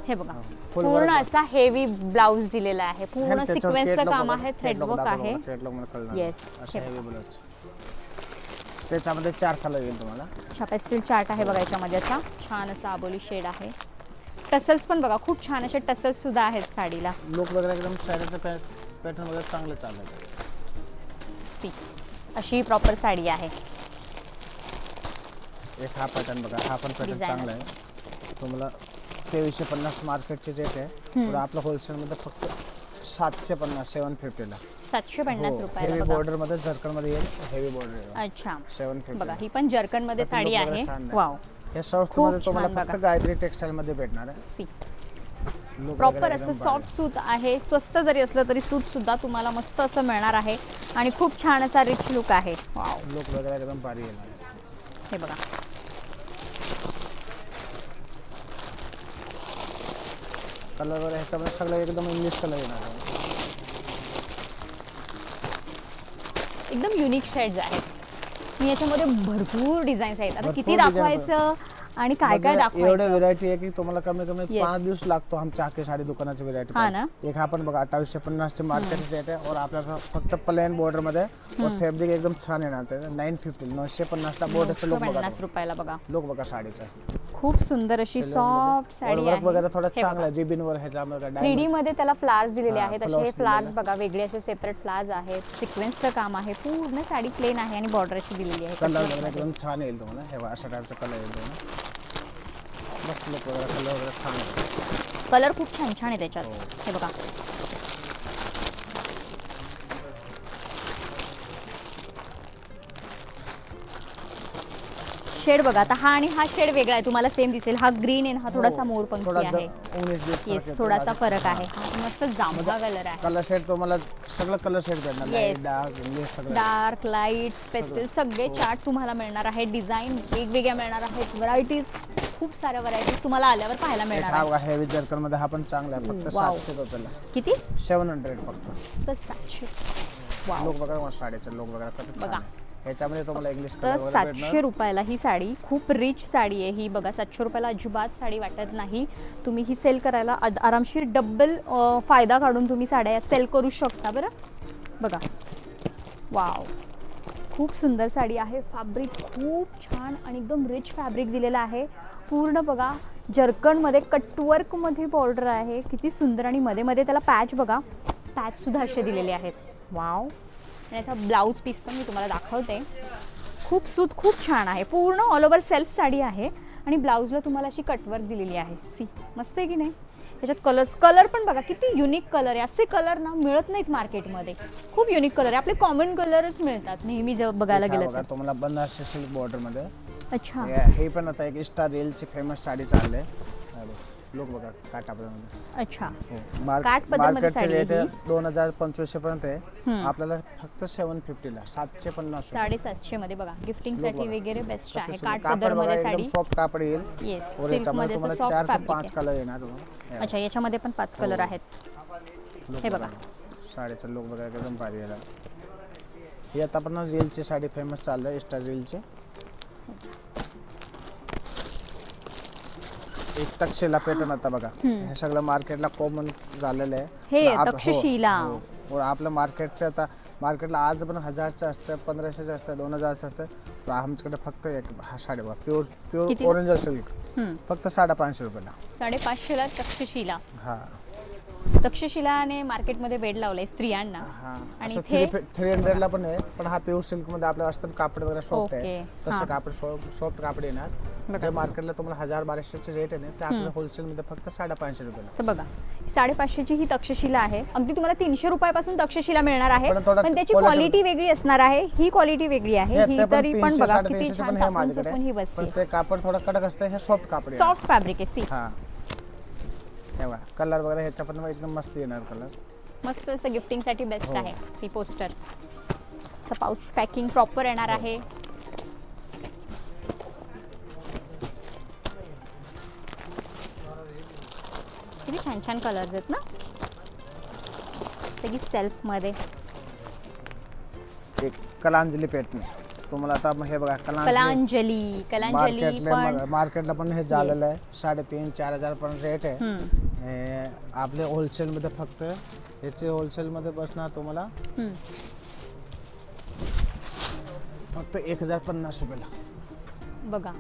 हे बघा पूर्ण असा हेवी ब्लाउज दिलेला आहे. पूर्ण सिक्वेन्सचं काम आहे. थ्रेड वर्क आहे. येस
त्याच्यामध्ये 4 कलर येईल तुम्हाला.
अच्छा पेस्टल चार्ट आहे बघा याच्यामध्ये असा छान असा आबोली शेड आहे. टसल्स पण बघा खूप छान असे टसल्स सुद्धा आहेत साडीला.
लुक वगैरे एकदम साडीचं पॅटर्न वगैरे चांगलं चाललंय.
सी अशी प्रॉपर साडी आहे.
एक हा पॅटर्न बघा. हा पण पॅटर्न चांगला आहे. तुम्हाला 2350 मार्केटचे रेट आहे और आपला होलसेल मध्ये फक्त 750 750 ला.
750 रुपये.
हेवी बॉर्डर मध्ये जर्कन मध्ये येईल. Heavy border.
अच्छा
750
बघा ही पण जर्कन मध्ये साडी आहे. वाव
हे स्वस्त मध्ये तुम्हाला फक्त गायत्री टेक्सटाईल मध्ये भेटणार आहे.
सी प्रॉपर असं सॉफ्ट सूत आहे. स्वस्त जरी असलं तरी सूत सुद्धा तुम्हाला मस्त असं मिळणार आहे आणि खूप छान असा रिच लुक आहे. वाव
लुक वगैरे एकदम भारी येणार.
हे बघा
कलर वगैरे ह्याच्यामध्ये सगळं एकदम इंग्लिश कलर येणार आहे.
एकदम युनिक शेड्स आहेत. मी याच्यामध्ये भरपूर डिझाईन्स आहेत. आता किती दाखवायचं आणि काय काय दाखवायचं.
एवढे व्हरायटी आहे की तुम्हाला कमी कमी 5 दिवस लागतो आमच्या आखी साडी दुकानाची व्हरायटी. एक आपण बघा 2850 चे मार्केटचे रेट आहे और आपल्याला फक्त प्लेन बॉर्डर मध्ये और फॅब्रिक एकदम छान येणार. 950 950 ला बॉर्डरचं लुक बघा.
50 रुपयाला बघा
लुक बघा साडीचा.
खूप सुंदर अशी सॉफ्ट साडी आहे.
वगैरे थोडं चांगलं आहे. जिबिन वर ह्याच्यामध्ये
3D मध्ये त्याला फ्लावर्स दिलेले आहेत. असे फ्लावर्स बघा वेगळे असे सेपरेट फ्लावर्स आहेत. सिक्वेन्सचं काम आहे. पूर्ण साडी प्लेन आहे आणि बॉर्डर अशी दिलेली आहे.
कलर वगैरे एकदम छान येईल तुम्हाला. हे अशा टाइपचा कलर येईल तुम्हाला. मस्त लुक वगैरे कलर वगैरे छान आहे.
कलर खूप छान छान आहे त्याच्यात. हे बघा शेड बघा आता, हा आणि हा शेड वेगळा आहे, तुम्हाला सेम दिसेल. हा ग्रीन आहे, हा थोडासा मोरपंखी आहे. येस, थोडासा फरक आहे. हा मस्त जांभळा कलर आहे.
कलर शेड तुम्हाला सगळं कलर शेड भेटणार, लाईट डार्क इंग्लिश सगळं,
डार्क लाईट पेस्टल सगळे चार्ट तुम्हाला मिळणार आहे. डिझाइन वेगवेगळ्या मिळणार आहेत. व्हरायटीज खूप साऱ्या व्हरायटीज तुम्हाला आल्यावर पाहायला मिळणार आहे.
हा हेवी जर्कन मध्ये हा पण चांगला आहे, फक्त 700 रुपयाला.
किती?
700 फक्त.
700.
लोक बघा साडीचे लोक बघा
बघा
ह्याच्यामध्ये तुम्हाला इंग्लिश
तर 700 रुपयाला ही साडी, खूप रिच साडी आहे ही बघा. 700 रुपयाला अजिबात साडी वाटत नाही. तुम्ही ही सेल करायला आरामशीर डबल फायदा काढून तुम्ही साड्या सेल करू शकता बरं. बघा वाव, खूप सुंदर साडी आहे. फॅब्रिक खूप छान आणि एकदम रिच फॅब्रिक दिलेलं आहे. पूर्ण बघा जर्कनमध्ये कटवर्कमध्ये बॉर्डर आहे, किती सुंदर. आणि मध्ये मध्ये त्याला पॅच बघा, पॅचसुद्धा असे दिलेले आहेत. वाव. आणि याचा ब्लाऊज पीस पण मी तुम्हाला दाखवते. खूप सूत खूप छान आहे. पूर्ण ऑल ओव्हर सेल्फ साडी आहे आणि ब्लाऊजला तुम्हाला अशी कटवर्क दिलेली आहे. सी मस्त आहे की नाही. त्याच्यात कलर पण बघा किती युनिक कलर आहे. असे कलर ना मिळत नाहीत मार्केटमध्ये. खूप युनिक कलर आहे. आपले कॉमन कलरच मिळतात नेहमी जर बघायला गेलं तर.
तुम्हाला बनारसी सिल्क बॉर्डर मध्ये.
अच्छा.
हे पण आता एक स्टार रीलची फेमस साडी चालले. लोक बघा काठापदरामध्ये.
अच्छा.
मार्केटचे रेट 2025 पर्यंत आहे, आपल्याला फक्त 750 ला 750.
750 मध्ये बघा. गिफ्टिंग साठी वगैरे बेस्ट आहे. काठपदरमध्ये साडी,
सॉफ्ट कापड येईल.
येस,
और
सिल्क मध्ये
तुम्हाला
सॉफ्ट
4 ते
फॅब्रिक
5 कलर येणार तुम्हाला.
अच्छा, याच्यामध्ये पण 5 कलर आहेत. हे बघा
साडीचं लुक बघा एकदम भारी आहे. ही आता पण रीलची साडी फेमस चाललंय, स्टार रीलची. एक तक्षशिला पॅटर्न आता बघा, हे सगळं मार्केटला कॉमन झालेलं आहे.
हे तक्षशिला.
और आपल्या मार्केटचं आता मार्केटला आज पण 1000चं असतं, 1500चं असतं, 2000चं असतं. पण आमच्याकडे फक्त एक हा साडी बघा, प्युअर ऑरेंज सिल्क, फक्त 550 रुपयाला.
550 ला तक्षशिला.
हा,
तक्षशिलाने मार्केटमध्ये बेड लावलाय स्त्रियांना.
आणि 300 ला पण आहे, पण हा प्युअर सिल्क मध्ये आपलं असतं कापड वगैरे सॉफ्ट आहे, तसं कापड सॉफ्ट कापड येणार. जे मार्केटला तुम्हाला 1000-1200चे रेट आहे ना, ते आपल्या होलसेल मध्ये फक्त 550 रुपयाला.
तर बघा 550 ची ही तक्षशिला आहे. अगदी तुम्हाला 300 रुपयापासून तक्षशिला मिळणार आहे, पण त्याची क्वालिटी वेगळी असणार आहे. ही क्वालिटी वेगळी आहे. ही तरी पण बघा किती छान चापून ही बसते.
पण ते कापड थोडा कडक असतं, हे सॉफ्ट कापड आहे,
सॉफ्ट फॅब्रिक आहे. सी
हां, हे बघा कलर वगैरे ह्याचा पण एकदम मस्त येणार कलर.
मस्त असं गिफ्टिंग साठी बेस्ट आहे. सी पोस्टर असं पाउच पॅकिंग प्रॉपर येणार आहे. किती छान छान कलर्स आहेत ना, सगळी सेल्फ मध्ये.
एक कलांजली पॅटर्न तुम्हाला आता हे बघा,
कलांजली पण
मार्केटला पण हे झालेलं आहे. 3,500-4,000 पण रेट आहे. आपले होलसेल मध्ये फक्त याचे होलसेल मध्ये बसणार तुम्हाला फक्त 1050 रुपयाला.
बघा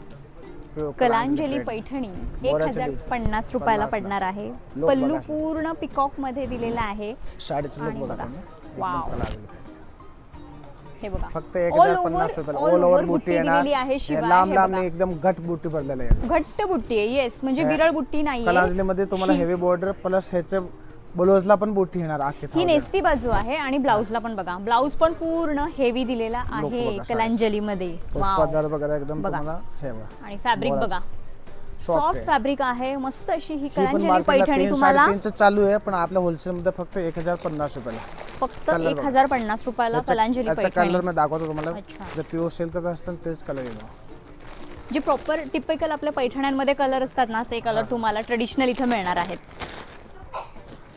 कलांजली पैठणी 1050 रुपयाला पडणार आहे. पल्लू पूर्ण पिकॉक मध्ये दिलेला आहे.
साडीचं लुक बघा तुम्ही. वाव,
हे बघा
फक्त 1050 रुपयाला ऑल ओव्हर बुट्टी येणार. लांब लांब एकदम घट बुट्टी भरलेलं आहे.
घट्ट बुट्टी आहे. येस, म्हणजे विरळ बुट्टी नाहीये.
कलांजली मध्ये तुम्हाला हेवी बॉर्डर प्लस ह्याचे ब्लाउजला पण बुट्टी येणार.
ही नेस्ती बाजू आहे आणि ब्लाउजला पण बघा, ब्लाउज पण पूर्ण हेवी दिलेला आहे कलांजली मध्ये.
पदर वगैरे एकदम तुम्हाला हे बघा.
आणि फॅब्रिक बघा सॉफ्ट फॅब्रिक आहे. मस्त अशी ही कलांजली पैठणी
3,500 चालू आहे, पण आपल्या होलसेल मध्ये फक्त 1050 रुपयाला.
फक्त 1050 रुपयाला कलांजली पैठणी.
कलर मी दाखवतो तुम्हाला. जे प्युअर सिल्क असतात तेच कलर येणार.
जे प्रॉपर टिपिकल आपल्या पैठण्यांमध्ये कलर असतात ना, ते कलर तुम्हाला ट्रेडिशनल इथे मिळणार आहेत.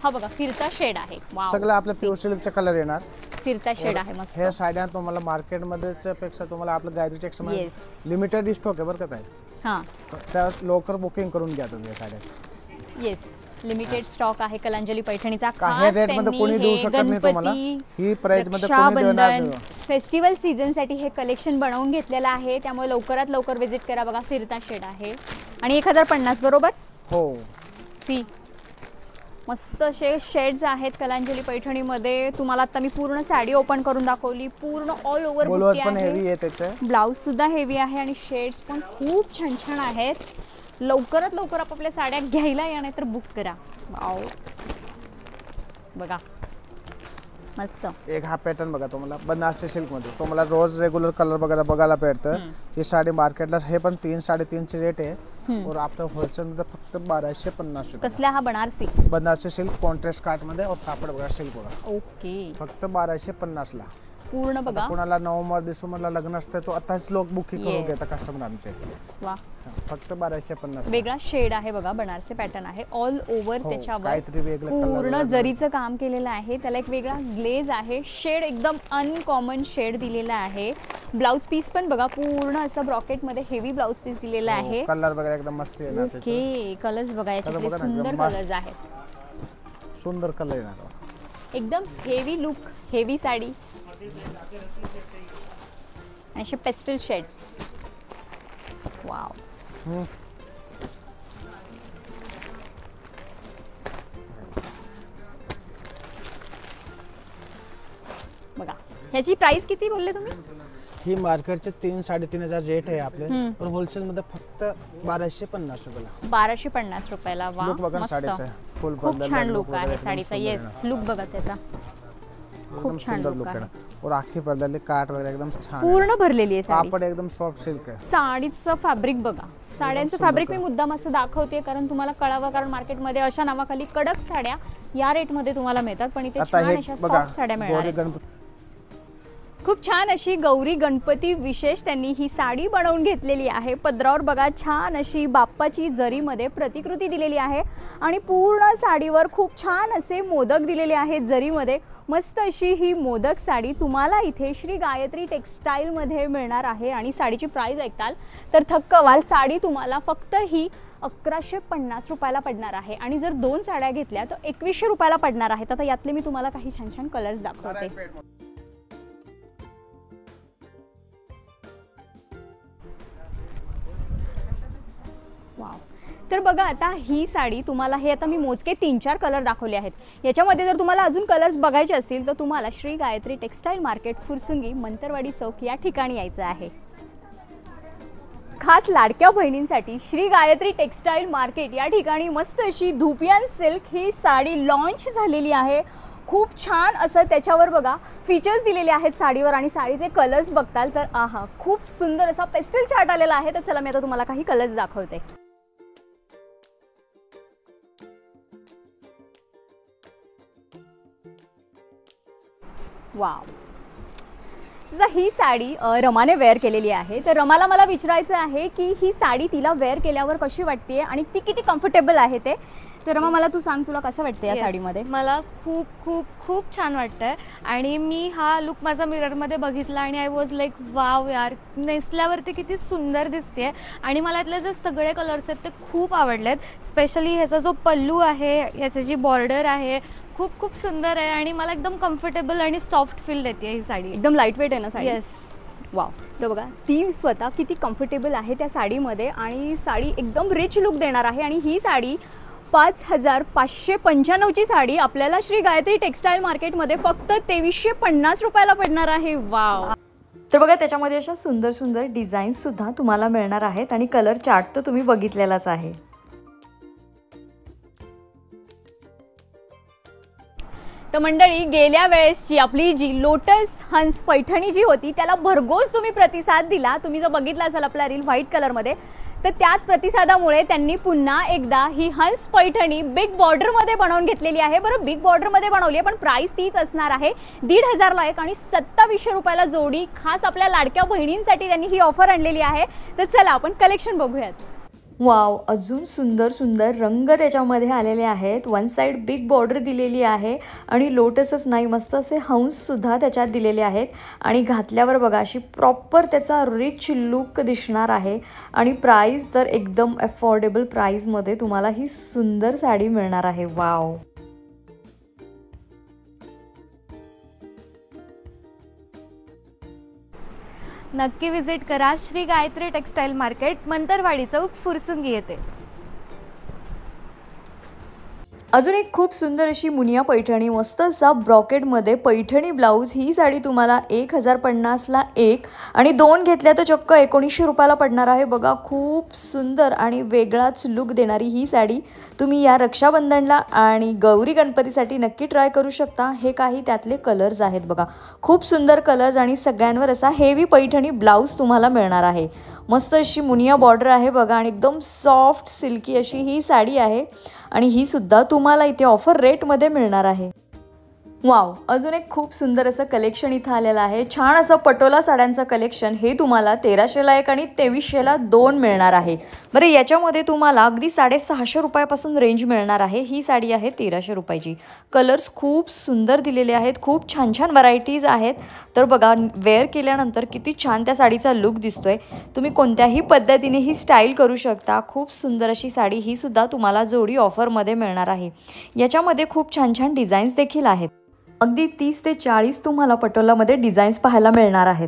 हा बघा फिरता शेड आहे.
सगळं आपल्या प्युअर सिल्कचे कलर येणार.
फिरता शेड आहे मस्त.
हे साड्या तुम्हाला मार्केट मध्ये पेक्षा तुम्हाला आपलं गायत्री टेक्स मध्ये लिमिटेड स्टॉक आहे बरं का ताई.
हां,
त्या लवकर बुकिंग करून घ्या तुम्ही साड्या.
येस, लिमिटेड स्टॉक आहे कलांजली पैठणीचा.
काही रेट मध्ये कोणी देऊ शकत नाही तुम्हाला. ही प्राइस मध्ये कोणी देणार नाही.
फेस्टिवल सीझन साठी हे कलेक्शन बनवून घेतलेलं आहे, त्यामुळे लवकरात लवकर विजिट करा. बघा फिरता शेड आहे आणि 1050 बरोबर.
हो,
सी मस्त असे शेड्स आहेत कलांजली पैठणीमध्ये. तुम्हाला आता मी पूर्ण साडी ओपन करून दाखवली. पूर्ण ऑल ओव्हर
ब्लाउज पण हेवी आहे त्याचे.
ब्लाउज सुद्धा हेवी आहे आणि शेड्स पण खूप छान छान आहेत. लवकरात लवकर आपापल्या साड्या घ्यायला या, नाही तर बुक करा. वाव, बघा मस्त.
एक हा पॅटर्न बघा तुम्हाला बनारसी सिल्क मध्ये, तुम्हाला रोज रेग्युलर कलर वगैरे बघायला भेटतं. ही साडी मार्केटला हे पण 3-3.5चे रेट आहे और आपल्या होलसेल मध्ये फक्त 1250 रुपये.
कसल्या हा बनारसी?
बनारसी सिल्क कॉन्ट्रास्ट काट मध्ये और कापड बघा सिल्क बघा.
ओके.
फक्त 1250 ला
पूर्ण बघा.
कोणाला नोव्हेंबर डिसेंबरला लग्न असतं तो आताच लोक बुकिंग करून घेतात कस्टमर आमचे.
वा.
फक्त 1250.
वेगळा शेड आहे बघा, बनारसी पॅटर्न आहे ऑल ओव्हर. त्याच्यावर
काहीतरी वेगळं
पूर्ण जरीचं काम केलेलं आहे. त्याला एक वेगळा ग्लेज आहे. शेड एकदम अनकॉमन शेड दिलेला आहे. ब्लाउज पीस पण बघा पूर्ण असं ब्रॉकेट मध्ये हेवी ब्लाउज पीस दिलेला आहे.
कलर वगैरे एकदम मस्त येणार.
ओके. कलर्स बघा याच्यात सुंदर कलर्स आहेत.
सुंदर कलर येणार.
एकदम हेवी लुक, हेवी साडी. असे पेस्टल शेड्स. वाव. बघा ह्याची प्राइस किती बोलले तुम्ही?
ही मार्केटचे 3-3.5 रेट आहे आपले और होलसेल मध्ये फक्त 1250 रुपयाला.
1250 रुपयाला. वा.
लुक बघा साडीचा. फुल
खूप छान लुक आहे साडीचा. येस, लुक बघा त्याचा.
खूप सुंदर लुक आहे और आखी पडलेली काट वगैरे एकदम छान
पूर्ण भरलेली आहे साडी.
कापड एकदम सॉफ्ट सिल्क आहे.
साडीचं फॅब्रिक बघा. साड्यांचं फॅब्रिक मी मुद्दाम असं दाखवते कारण तुम्हाला कळावं, कारण मार्केटमध्ये अशा नावाखाली कडक साड्या या रेट मध्ये तुम्हाला मिळतात, पण इथे छान अशा सॉफ्ट साड्या मिळतात. खूप छान अशी गौरी गणपती विशेष त्यांनी ही साडी बनवून घेतलेली आहे. पदरावर बघा छान अशी बाप्पाची जरीमध्ये प्रतिकृती दिलेली आहे आणि पूर्ण साडीवर खूप छान असे मोदक दिलेले आहेत जरीमध्ये. मस्त अशी ही मोदक साडी तुम्हाला इथे श्री गायत्री टेक्सटाईल मध्ये मिळणार आहे. आणि साडीची प्राइस ऐकताल तर थक्क व्हाल. साडी तुम्हाला फक्त ही 1150 रुपयाला पडणार आहे आणि जर 2 साड्या घेतल्या तर 2100 रुपयाला पडणार आहेत. आता यातले मी तुम्हाला काही छान छान कलर्स दाखवते. वाव. तर बघा आता ही साडी तुम्हाला, हे आता मी मोजके 3-4 कलर दाखवले आहेत. याच्यामध्ये जर तुम्हाला अजून कलर्स बघायचे असतील तर तुम्हाला श्री गायत्री टेक्सटाईल मार्केट, फुरसुंगी, मंतरवाडी चौक या ठिकाणी यायचं आहे. खास लाडक्या बहिणींसाठी श्री गायत्री टेक्सटाईल मार्केट या ठिकाणी मस्त अशी धुपियान सिल्क ही साडी लॉन्च झालेली आहे. खूप छान असं त्याच्यावर बघा फीचर्स दिलेले आहेत साडीवर आणि साडीचे कलर्स बघताल तर आहा खूप सुंदर असा पेस्टल चार्ट आलेला आहे. तर चला मी आता तुम्हाला काही कलर्स दाखवते. वाव. तर ही साडी रमाने वेअर केलेली आहे. तर रमाला मला विचारायचं आहे की ही साडी तिला वेअर केल्यावर कशी वाटते आणि ती किती कम्फर्टेबल आहे ते. तर रमा मला तू सांग, तुला कसं वाटतं या साडीमध्ये?
मला खूप खूप खूप छान वाटतंय आणि मी हा लुक माझा मिररमध्ये बघितला आणि आय वॉज लाईक वाव यार, नेसल्यावरती किती सुंदर दिसते. आणि मला यातले जे सगळे कलर्स आहेत ते खूप आवडलेत. स्पेशली ह्याचा जो पल्लू आहे, ह्याची जी बॉर्डर आहे खूप खूप सुंदर आहे आणि मला एकदम कम्फर्टेबल आणि सॉफ्ट फील देते ही साडी.
एकदम लाईट वेट आहे ना साडी?
येस.
वाव. तर बघा ती स्वतः किती कम्फर्टेबल आहे त्या साडीमध्ये आणि साडी एकदम रिच लुक देणार आहे. आणि ही साडी 5595ची साडी आपल्याला श्री गायत्री टेक्सटाईल मार्केटमध्ये फक्त 2350 रुपयाला पडणार आहे. वाव.
तर बघा त्याच्यामध्ये अशा सुंदर सुंदर डिझाईन्स सुद्धा तुम्हाला मिळणार आहेत आणि कलर चार्ट तर तुम्ही बघितलेलाच आहे.
तर मंडळी, गेल्या वेळेसची आपली जी लोटस हंस पैठणी जी होती त्याला भरघोस तुम्ही प्रतिसाद दिला. तुम्ही जर बघितला असाल आपला रील व्हाईट कलरमध्ये, तर त्याच प्रतिसादामुळे त्यांनी पुन्हा एकदा ही हंस पैठणी बिग बॉर्डरमध्ये बनवून घेतलेली आहे. बरं, बिग बॉर्डरमध्ये बनवली आहे पण प्राइस तीच असणार आहे 1500ला एक आणि 2700 रुपयाला जोडी. खास आपल्या लाडक्या बहिणींसाठी त्यांनी ही ऑफर आणलेली आहे. तर चला आपण कलेक्शन बघूयात.
वाव, अजून सुंदर सुंदर रंग त्याच्यामध्ये आलेले आहेत. वन साइड बिग बॉर्डर दिलेली आहे आणि लोटसच नाही, मस्त असे हंससुद्धा त्याच्यात दिलेले आहेत. आणि घातल्यावर बघा अशी प्रॉपर त्याचा रिच लुक दिसणार आहे. आणि प्राईस तर एकदम अफोर्डेबल प्राईसमध्ये तुम्हाला ही सुंदर साडी मिळणार आहे. वाव.
नक्की विजिट करा श्री गायत्री टेक्सटाईल मार्केट, मंतरवाडी चौक, फुरसुंगी येथे.
अजून एक खूप सुंदर अशी मुनिया पैठणी, मस्त असा ब्रॉकेटमध्ये पैठणी ब्लाऊज. ही साडी तुम्हाला 1050ला एक आणि 2 घेतल्या तर चक्क 1900 रुपयाला पडणार आहे. बघा, खूप सुंदर आणि वेगळाच लुक देणारी ही साडी तुम्ही या रक्षाबंधनला आणि गौरी गणपतीसाठी नक्की ट्राय करू शकता. हे काही त्यातले कलर्स आहेत बघा, खूप सुंदर कलर्स आणि सगळ्यांवर असा हेवी पैठणी ब्लाऊज तुम्हाला मिळणार आहे. मस्त अशी मुनिया बॉर्डर आहे बघा आणि एकदम सॉफ्ट सिल्की अशी ही साडी आहे आणि ही सुद्धा तुम्हाला इथे ऑफर रेटमध्ये मिळणार आहे. वाव, अजून एक खूप सुंदर असं कलेक्शन इथं आलेलं आहे. छान असं पटोला साड्यांचं कलेक्शन. हे तुम्हाला 1300ला एक आणि 2300ला 2 मिळणार आहे. बरं, याच्यामध्ये तुम्हाला अगदी 650 रुपयापासून रेंज मिळणार आहे. ही साडी आहे 1300 रुपयाची. कलर्स खूप सुंदर दिलेले आहेत, खूप छान छान व्हरायटीज आहेत. तर बघा, वेअर केल्यानंतर किती छान त्या साडीचा लुक दिसतोय. तुम्ही कोणत्याही पद्धतीने ही स्टाईल करू शकता. खूप सुंदर अशी साडी ही सुद्धा तुम्हाला जोडी ऑफरमध्ये मिळणार आहे. याच्यामध्ये खूप छान छान डिझाईन्स देखील आहेत. अगदी 30 ते 40 तुम्हाला पटोलामध्ये डिझाईन्स पाहायला मिळणार आहेत.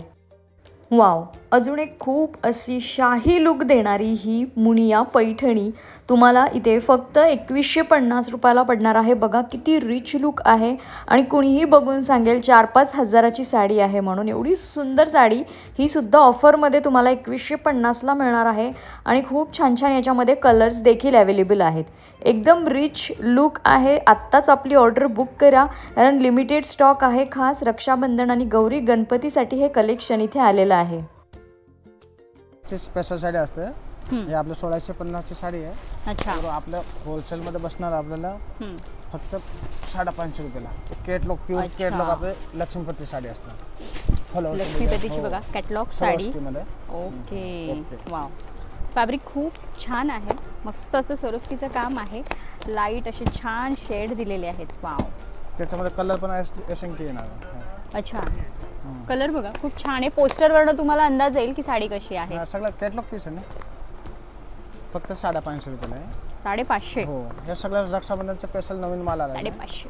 वाव, अजून एक खूप अशी शाही लुक देणारी ही मुनिया पैठणी तुम्हाला इथे फक्त 2150 रुपयाला पडणार आहे. बघा, किती रिच लुक आहे आणि कुणीही बघून सांगेल 4-5 हजाराची साडी आहे म्हणून. एवढी सुंदर साडी ही सुद्धा ऑफरमध्ये तुम्हाला 2150ला मिळणार आहे आणि खूप छान छान याच्यामध्ये कलर्स देखील अवेलेबल आहेत. एकदम रिच लुक आहे. आत्ताच आपली ऑर्डर बुक करा, कारण लिमिटेड स्टॉक आहे. खास रक्षाबंधन आणि गौरी गणपतीसाठी हे कलेक्शन इथे आलेलं आहे.
स्पेशल साडी असते. हे आपलं 1650 ची साडी आहे.
अच्छा.
तर आपलं होलसेल मध्ये बसणार आपल्याला फक्त 550 रुपयाला. कॅटलॉग प्युअर कॅटलॉग आपले लक्ष्मीपती साडी असते.
लक्ष्मीपतीची बघा catalogue sari. Okay, wow. Fabric खूप छान आहे. मस्त असं सरोस्कीचं काम आहे. लाईट असे छान शेड दिलेले आहेत. वाव.
त्याच्यामध्ये कलर पण एसएनटी येणार.
अच्छा, कलर बघा खूप छान आहे. पोस्टरवरनं तुम्हाला अंदाज येईल की साडी कशी आहे.
सगळं कॅटलॉग पीस आहे ना. फक्त 550 रुपयाला आहे.
550.
हो, हे सगळं रक्षाबंधनचं स्पेशल नवीन माल आला.
550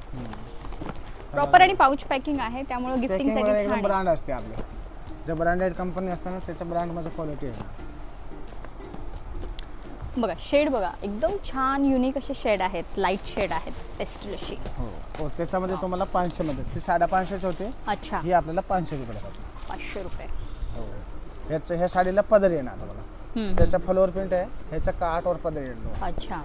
प्रॉपर आणि पाऊच पॅकिंग आहे, त्यामुळे गिफ्टिंग साठी छान आहे.
ब्रँड असते आपले. जे ब्रँडेड कंपनी असते ना, त्याच्या ब्रँड मध्ये क्वालिटी आहे.
बघा, शेड बघा, एकदम छान युनिक असे शेड आहेत. लाईट शेड आहेत, पेस्टल अशी.
हो, त्याच्यामध्ये तुम्हाला 500 मध्ये ती 550 होते.
अच्छा,
ही आपल्याला 500 रुपयाला पडते.
500 रुपये.
हो, ह्या साडीला पदर येणार बघा. त्याचा फ्लोअर प्रिंट आहे. ह्याचा काठ और पदर येणार.
अच्छा,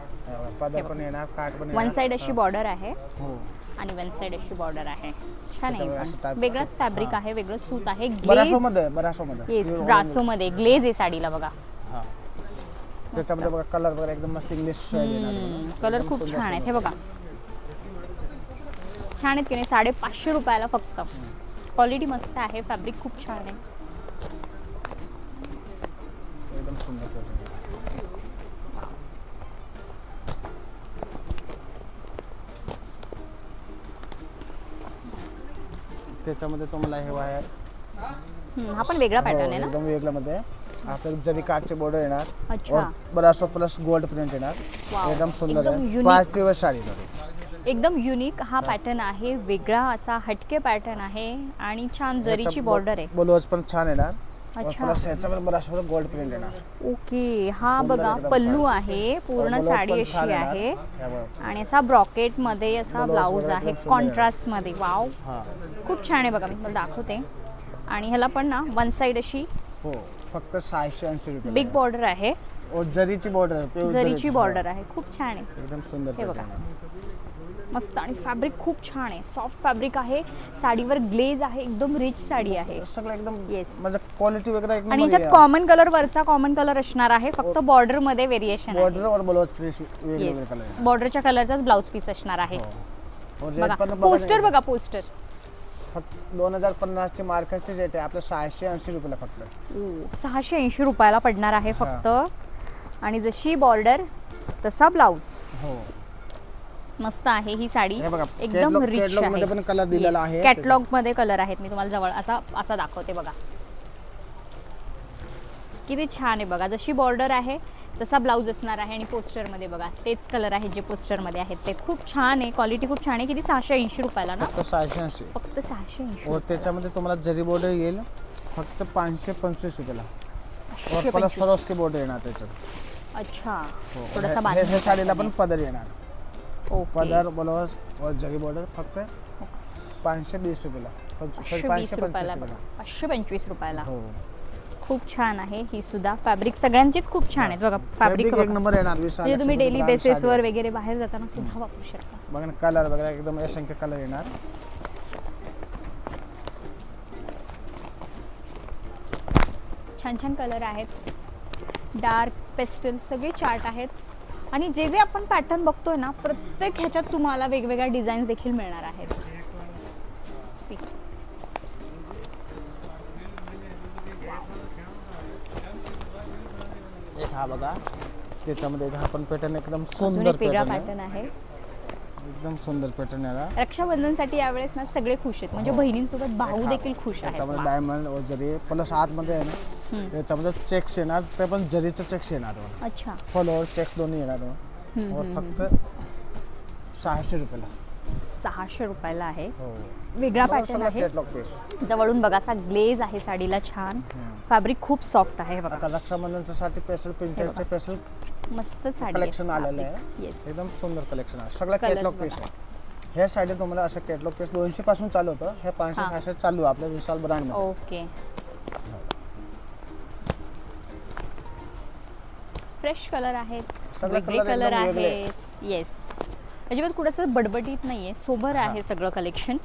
पदर पण येणार, काठ पण येणार.
वन साइड अशी बॉर्डर आहे.
हो,
आणि वन साइड अशी बॉर्डर आहे. छान आहे. वेगळाच फॅब्रिक आहे, वेगळं सूत आहे.
ब्रासो मध्ये
येस, ब्रासो मध्ये ग्लेज आहे साडीला बघा.
त्याच्यामध्ये बघा कलर वगैरे एकदम मस्त इंग्लिश
कलर खूप छान आहेत. हे बघा, छान आहेत की नाही. 550 रुपयाला फक्त. क्वालिटी मस्त आहे, फॅब्रिक खूप छान आहे.
एकदम सुंदर. त्याच्यामध्ये तुम्हाला हे वायर.
हा पण वेगळा पॅटर्न आहे ना.
एकदम वेगळा मध्ये. आपल्याला जरी काठचे बॉर्डर येणार.
अच्छा.
और ब्रासो प्लस गोल्ड प्रिंट येणार. एकदम सुंदर आहे. पार्टीवेअर साडी
एकदम युनिक हा पॅटर्न आहे. वेगळा असा हटके पॅटर्न आहे आणि छान जरीची बॉर्डर आहे.
ब्लाउज पण छान येणार.
अच्छा,
प्लस याच्यामध्ये ब्रासो गोल्ड प्रिंट येणार.
ओके. हा बघा, पल्लू आहे. पूर्ण साडी अशी आहे आणि असा ब्रॉकेट मध्ये असा ब्लाऊज आहे कॉन्ट्रास्ट मध्ये. वाव, खूप छान आहे बघा. मी तुम्हाला दाखवते. आणि ह्याला पण ना वन साइड अशी.
हो, फक्त 680 रुपये.
बिग बॉर्डर आहे.
और जरीची बॉर्डर.
जरीची बॉर्डर आहे. खूप छान आहे.
एकदम सुंदर.
हे बघा, मस्त. आणि फॅब्रिक खूप छान आहे. सॉफ्ट फॅब्रिक आहे. साडीवर ग्लेज आहे. एकदम रिच साडी आहे.
सगळं एकदम
येस.
म्हणजे क्वालिटी वगैरे एकदम.
आणि याच्यात कॉमन कलर, वरचा कॉमन कलर असणार आहे. फक्त बॉर्डर मध्ये व्हेरिएशन आहे.
बॉर्डर और ब्लाउज पीस वेगवेगळे कलर आहे.
बॉर्डरच्या कलरचाच ब्लाउज पीस असणार आहे.
बघा,
पोस्टर बघा, पोस्टर
फक्त 2050 चे मार्केटचे रेट आहे. आपलं 680 रुपयाला फक्त.
680 रुपयाला पडणार आहे फक्त. आणि जशी बॉर्डर तसा ब्लाऊज.
हो,
मस्त आहे ही साडी.
एकदम रिच आहे. कॅटलॉग मध्ये पण कलर दिलेला आहे.
कॅटलॉग मध्ये कलर आहेत. मी तुम्हाला जवळ असा दाखवते बघा. किती छान आहे बघा. जशी बॉर्डर आहे तसा ब्लाऊज असणार आहे. आणि पोस्टर मध्ये बघा तेच कलर आहेत जे पोस्टर मध्ये आहेत. ते खूप छान आहे. क्वालिटी खूप छान आहे. किती 680 रुपयाला ना.
फक्त 680.
फक्त 680.
और त्याच्यामध्ये तुम्हाला जरी बॉर्डर येईल फक्त 525 रुपयाला. और प्लस सरोस्की बॉर्डर येणार त्याच्यात.
अच्छा,
थोडासा हे साडीला पण पदर येणार.
ओके.
पदर ब्लाउज और जरी बॉर्डर फक्त 520 रुपयाला.
520 रुपयाला बघा. 525 रुपयाला.
हो.
खूप छान आहे ही सुद्धा. फॅब्रिक सगळ्यांचीच खूप छान आहेत बघा. फॅब्रिक
एक नंबर येणार.
म्हणजे तुम्ही डेली बेसिसवर वगैरे बाहेर जाताना सुद्धा वापरू शकता.
बघा कलर वगैरे एकदम असंख्य कलर येणार.
छान छान कलर आहेत. डार्क पेस्टल सगळे चार्ट आहेत. आणि जे जे आपण पॅटर्न बघतोय ना प्रत्येक ह्याच्यात तुम्हाला वेगवेगळ्या डिझाईन्स देखील मिळणार आहेत. सी
एक हा बघा त्याच्यामध्ये हा पण पॅटर्न एकदम
अजून
सुंदर
एक वेगळा
पॅटर्न
पॅटर्न आहे.
एकदम सुंदर पॅटर्न आहे.
रक्षाबंधनसाठी यावेळेस ना सगळे खुश आहेत. म्हणजे बहिणींसोबत भाऊ देखील खुश आहेत.
त्याच्यामध्ये डायमंड और जरी प्लस आतमध्ये आहे ना त्याच्यामध्ये चेक्स येणार. ते पण जरीचं चेक्स येणार.
अच्छा.
फॉलोअर चेक्स दोन्ही येणार. और फक्त 600 रुपयाला.
600 रुपयाला आहे.
हो.
वेगळा पॅटर्न आहे.
Catalogue piece.
जवळून बघा असा ग्लेज आहे साडीला. छान फॅब्रिक खूप सॉफ्ट आहे बघा.
आता रक्षाबंधनसाठी स्पेशल प्रिंटेडचे स्पेशल
मस्त साडी
कलेक्शन आलेलं आहे.
येस.
एकदम सुंदर कलेक्शन आहे. सगळं कॅटलॉग पीस आहे. हे साडी तुम्हाला असं कॅटलॉग पीस 200 पासून चालू होतं. हे 500-600 चालू आहे आपल्या विशाल ब्रँड मध्ये.
ओके. फ्रेश कलर आहेत.
सगळे
वेगळे
कलर
कलर
एकदम वेगळे.
आहेत. येस. अजिबात कुठंसं बडबडीत नाहीये. सोबर आहे सगळं कलेक्शन.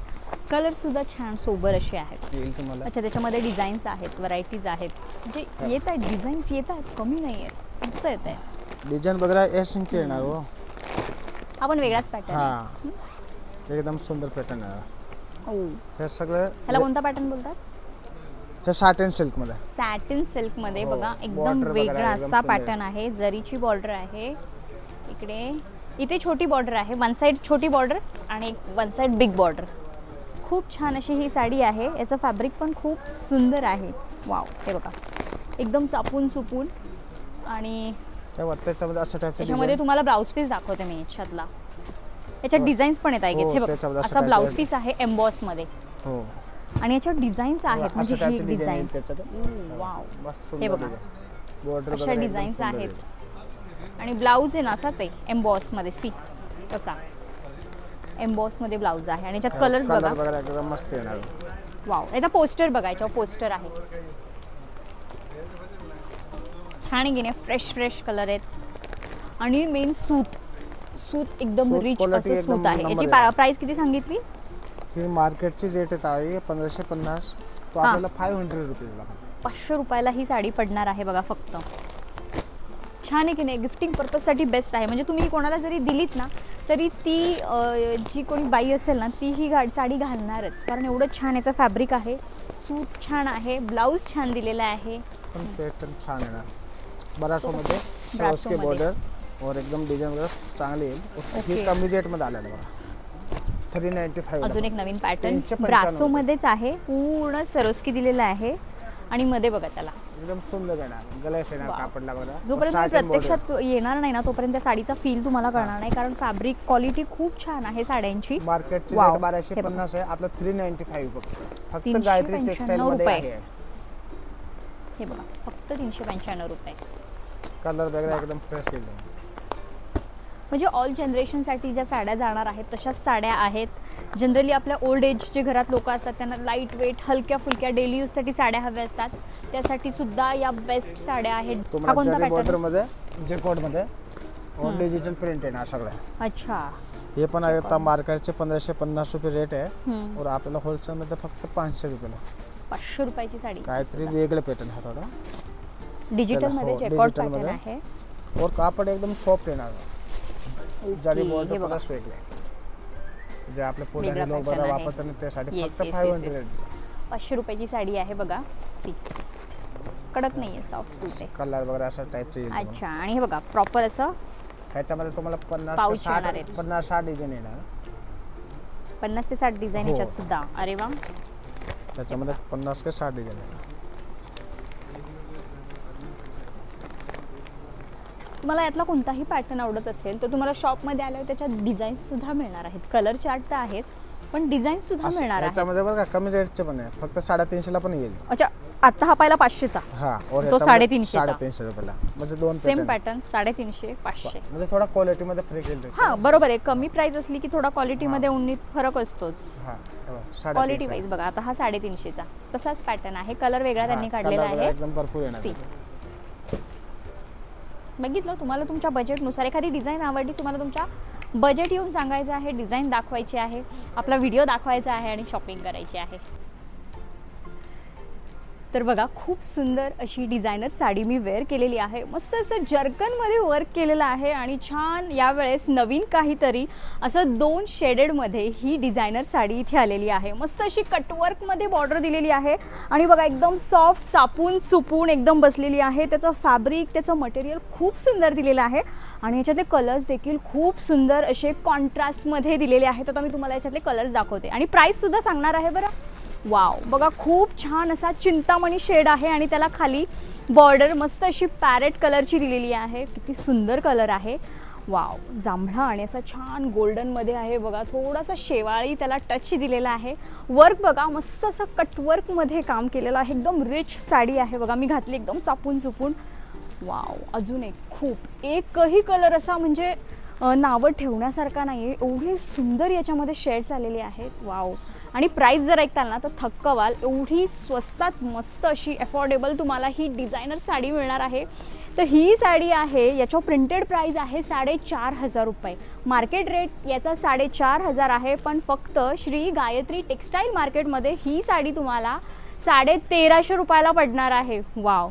कलर सुद्धा छान सोबर असे आहेत.
येईल तुम्हाला.
अच्छा त्याच्यामध्ये डिझाईन्स आहेत. व्हरायटीज आहेत. म्हणजे येत आहेत डिझाईन्स येत आहेत. कमी नाही आहेत. मस्त येत आहे.
डिझाईन वगैरे हे संख्या येणार. हो
हा पण वेगळाच पॅटर्न आहे.
एकदम सुंदर पॅटर्न आहे.
हो.
हे सगळं
ह्याला कोणता पॅटर्न बोलतात?
हे सॅटिन सिल्क मध्ये.
सॅटिन सिल्क मध्ये
हो.
बघा एकदम
Border वगैरे
वेगळा
एकदम
असा
सुंदर.
पॅटर्न आहे. जरीची बॉर्डर आहे इकडे. इथे छोटी बॉर्डर आहे. वन साइड छोटी बॉर्डर आणि वन साइड बिग बॉर्डर. खूप छान अशी ही साडी आहे. याचं फॅब्रिक पण खूप सुंदर आहे. वाव. हे बघा एकदम चापून चुपून. आणि
त्याच्यामध्ये असं टाईपचं
त्याच्यामध्ये तुम्हाला ब्लाऊज पीस दाखवते मी याच्यातला. याच्यात डिझाईन्स पण येत आहे.
हो,
हे बघा
त्याच्यामध्ये असं
असा ब्लाऊज
type
पीस आहे एम्बॉस मध्ये.
हो.
आणि याच्यात डिझाईन्स आहेत. म्हणजे
असं
ही
टाईपचं डिझाईन
डिझाईन.
आहे त्याच्यात.
वाव.
मस्त
हे
सुंदर
बघा.
बॉर्डर
अशा
वगैरे
डिझाईन्स
एकदम सुंदर
आहेत.
आहे.
आणि ब्लाऊज आहे ना असाच आहे एम्बॉस मध्ये. सी कसा एम्बॉस मध्ये ब्लाऊज आहे. आणि याच्यात कलर्स बघा.
कलर वगैरे एकदम मस्त येणार.
वाव. याचा पोस्टर बघा. याच्यावर पोस्टर आहे. छान आहे की नाही. फ्रेश कलर आहेत. आणि मेन सूत एकदम
सूत
रिच
quality
असं
एकदम
सूत आहे.
number
याची
आहे.
प्राइस किती सांगितली?
ही मार्केटची रेट आहे 1550. तो आपल्याला 500 रुपयाला.
500 रुपयाला ही साडी पडणार आहे बघा फक्त. छान आहे की नाही. गिफ्टिंग पर्पजसाठी बेस्ट आहे. म्हणजे तुम्ही कोणाला जरी दिलीत ना तरी ती जी कोणी बाई असेल ना ती ही साडी घालणारच. कारण एवढं छान याचं फॅब्रिक आहे. सूट छान आहे. ब्लाऊज छान दिलेला आहे.
पण पॅटर्न छान येणार. ब्रासोमध्ये सॉस के बॉर्डर और एकदम डिझाईन वगैरे चांगली येईल. ही कमी रेटमध्ये आलेलं बघा. 395.
अजून एक नवीन पॅटर्न
395
ब्रासो मध्येच आहे. पूर्ण सरोस्की दिलेला आहे. आणि मध्ये बघा त्याला
एकदम सुंदर येणार. गळ्यास येणार कापडला बघा.
जोपर्यंत तुम्ही प्रत्यक्षात येणार नाही ना तोपर्यंत त्या साडीचा फील तुम्हाला कळणार नाही. कारण फॅब्रिक क्वालिटी खूप छान आहे साड्यांची.
मार्केटची
वाव.
रेट 1250 आहे. आपलं 395 फक्त
395
गायत्री टेक्सटाईल मध्ये
रुपये.
आहे.
हे बघा फक्त 395 रुपये.
कलर वगैरे एकदम फ्रेश येईल.
म्हणजे ऑल जनरेशनसाठी ज्या साड्या जाणार आहेत तशाच साड्या आहेत. जनरली आपल्या ओल्ड एजचे घरात लोक असतात त्यांना लाईट वेट हलक्या फुलक्या डेली यूजसाठी साड्या हव्या असतात. त्यासाठी सुद्धा या बेस्ट साड्या आहेत. हा
तुम्हाला
कोणता
जरी बॉर्डर
पॅटर्न?
मध्ये जे कोड मध्ये और डिजिटल प्रिंट येणार सगळं.
अच्छा.
हे पण आहे. आता मार्केटचे 1550 रुपये रेट आहे. और आपल्याला होलसेल मध्ये फक्त 500 रुपयाला.
500 रुपयाची साडी.
काहीतरी वेगळं पॅटर्न हा थोडा.
डिजिटल मध्ये
हो,
चेकआउट
digital
पॅटर्न
मध्ये.
आहे.
और कापड एकदम सॉफ्ट येणार. जरी
हे
बॉर्डर
बघा.
प्लस वेगळे जे आपले पुढे
वेगळा
लोक
pattern आहे.
वापरतात ना त्यासाठी
Yes,
फक्त
yes, yes,
500
yes. 500 रुपयाची साडी आहे बघा. सी कडक नाहीये. सॉफ्ट सूट आहे.
कलर वगैरे अशा टाईपचे येईल.
अच्छा. आणि हे बघा प्रॉपर असं
ह्याच्यामध्ये तुम्हाला 50 ते
Pouch येणार आहेत.
60 डिझाईन येणार.
50 ते 60 डिझाईन
हो.
याच्यात सुद्धा. अरे वा.
त्याच्यामध्ये 50 ते 60 डिझाईन येणार.
तुम्हाला यातला कोणताही पॅटर्न आवडत असेल तर तुम्हाला शॉपमध्ये आल्यावर त्याच्यात डिझाईन्स सुद्धा मिळणार आहेत. कलर चार्ट तर आहेच पण डिझाईन सुद्धा मिळणार आहे.
ह्याच्यामध्ये बघा कमी रेटचे पण आहे. फक्त 350 ला पण येईल.
अच्छा आता हा पहिला 500चा,
हा, और
तो 350 चा.
350 रुपयाला, म्हणजे दोन
सेम
pattern.
पॅटर्न 350 500.
म्हणजे थोडा क्वालिटी मध्ये फरक येईल.
हा बरोबर आहे, कमी प्राइस असली की थोडा क्वालिटी मध्ये उन्नीत फरक असतोच.
हा, हे बघा, 350.
क्वालिटी वाईज बघा, आता हा 350चा तसाच पॅटर्न आहे, कलर वेगळा त्यांनी काढलेला
कलर
आहे.
एकदम भरपूर येणार
See.
आहे.
बघितलं, तुम्हाला तुमच्या बजेटनुसार एखादी डिझाईन आवडली, तुम्हाला तुमच्या बजेट येऊन सांगायचं आहे, डिझाईन दाखवायची आहे, आपला व्हिडिओ दाखवायचा आहे आणि शॉपिंग करायची आहे. तर बघा, खूप सुंदर अशी डिझायनर साडी मी वेअर केलेली आहे. मस्त असं जर्कनमध्ये वर्क केलेलं आहे आणि छान यावेळेस नवीन काहीतरी असं 2 शेडेडमध्ये ही डिझायनर साडी इथे आलेली आहे. मस्त अशी कटवर्कमध्ये बॉर्डर दिलेली आहे आणि बघा एकदम सॉफ्ट, चापून चुपून एकदम बसलेली आहे. त्याचं फॅब्रिक, त्याचं मटेरियल खूप सुंदर दिलेलं आहे आणि याच्यातले कलर्स देखील खूप सुंदर असे कॉन्ट्रास्टमध्ये दिलेले आहेत. आता मी तुम्हाला याच्यातले कलर्स दाखवते आणि प्राईससुद्धा सांगणार आहे बरं. वाव, बघा खूप छान असा चिंतामणी शेड आहे आणि त्याला खाली बॉर्डर मस्त अशी पॅरेट कलरची दिलेली आहे. किती सुंदर कलर आहे. वाव, जांभळा आणि असा छान गोल्डनमध्ये आहे बघा, थोडासा शेवाळी त्याला टच दिलेला आहे. वर्क बघा, मस्त असं कटवर्कमध्ये काम केलेलं आहे. एकदम रिच साडी आहे बघा, मी घातली एकदम चापून चुपून. वाव, अजून एकही कलर असा म्हणजे नावं ठेवण्यासारखा नाही आहे, एवढे सुंदर याच्यामध्ये शेड्स आलेले आहेत. वाव, आणि प्राईस जर ऐकताल ना तर थक्क व्हाल, एवढी स्वस्तात मस्त अशी अफोर्डेबल तुम्हाला ही डिझायनर साडी मिळणार आहे. तर ही साडी आहे, याच्यावर प्रिंटेड प्राईस आहे 4500 रुपये. मार्केट रेट याचा 4500 आहे, पण फक्त श्री गायत्री टेक्स्टाईल मार्केटमध्ये ही साडी तुम्हाला 1350 रुपयाला पडणार आहे. वाव,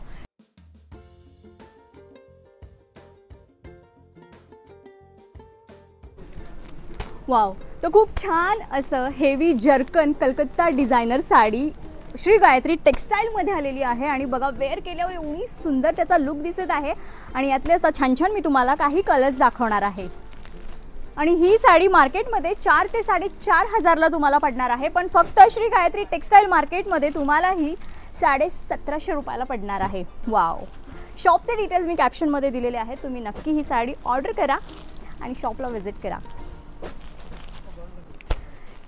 वाव, तर खूप छान असं हेवी जर्कन कलकत्ता डिझायनर साडी श्री गायत्री टेक्स्टाईलमध्ये आलेली आहे आणि बघा वेअर केल्यावर एवढी सुंदर त्याचा लुक दिसत आहे. आणि यातले आता छान छान मी तुम्हाला काही कलर्स दाखवणार आहे. आणि ही साडी मार्केटमध्ये 4 ते 4500ला तुम्हाला पडणार आहे, पण फक्त श्री गायत्री टेक्स्टाईल मार्केटमध्ये तुम्हाला ही 1750 रुपयाला पडणार आहे. वाव, शॉपचे डिटेल्स मी कॅप्शनमध्ये दिलेले आहेत, तुम्ही नक्की ही साडी ऑर्डर करा आणि शॉपला व्हिजिट करा.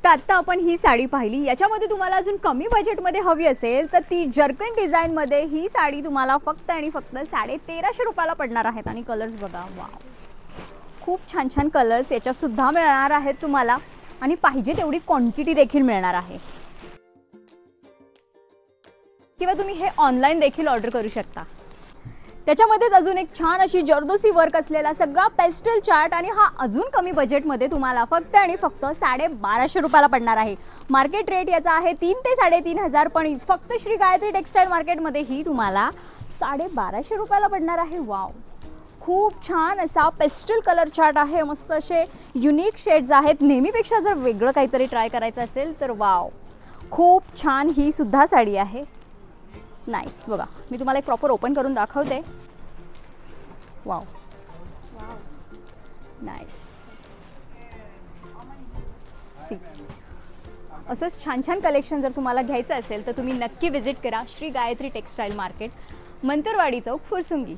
तर आत्ता आपण ही साडी पाहिली, याच्यामध्ये तुम्हाला अजून कमी बजेटमध्ये हवी असेल तर ती जर्कन डिझाईनमध्ये ही साडी तुम्हाला फक्त आणि फक्त 1350 रुपयाला पडणार आहेत. आणि कलर्स बघा, वाव, खूप छान छान कलर्स याच्यातसुद्धा मिळणार आहेत तुम्हाला आणि पाहिजे तेवढी क्वांटिटी देखील मिळणार आहे. किंवा तुम्ही हे ऑनलाईन देखील ऑर्डर करू शकता. त्याच्यामध्येच अजून एक छान अशी जरदोसी वर्क असलेला सगळा पेस्टल चार्ट आणि हा अजून कमी बजेटमध्ये तुम्हाला फक्त आणि फक्त 1250 रुपयाला पडणार आहे. मार्केट रेट याचा आहे 3 ते 3500, पण फक्त श्री गायत्री टेक्स्टाईल मार्केटमध्ये ही तुम्हाला 1250 रुपयाला पडणार आहे. वाव, खूप छान असा पेस्टल कलर चार्ट आहे, मस्त असे युनिक शेड्स आहेत. नेहमीपेक्षा जर वेगळं काहीतरी ट्राय करायचं असेल तर वाव, खूप छान ही सुद्धा साडी आहे. नाईस, बघा मी तुम्हाला एक प्रॉपर ओपन करून दाखवते. Wow, nice. सी, असंच छान छान कलेक्शन जर तुम्हाला घ्यायचं असेल तर तुम्ही नक्की विजिट करा श्री गायत्री टेक्स्टाईल मार्केट, मंतरवाडी चौक, फुरसुंगी.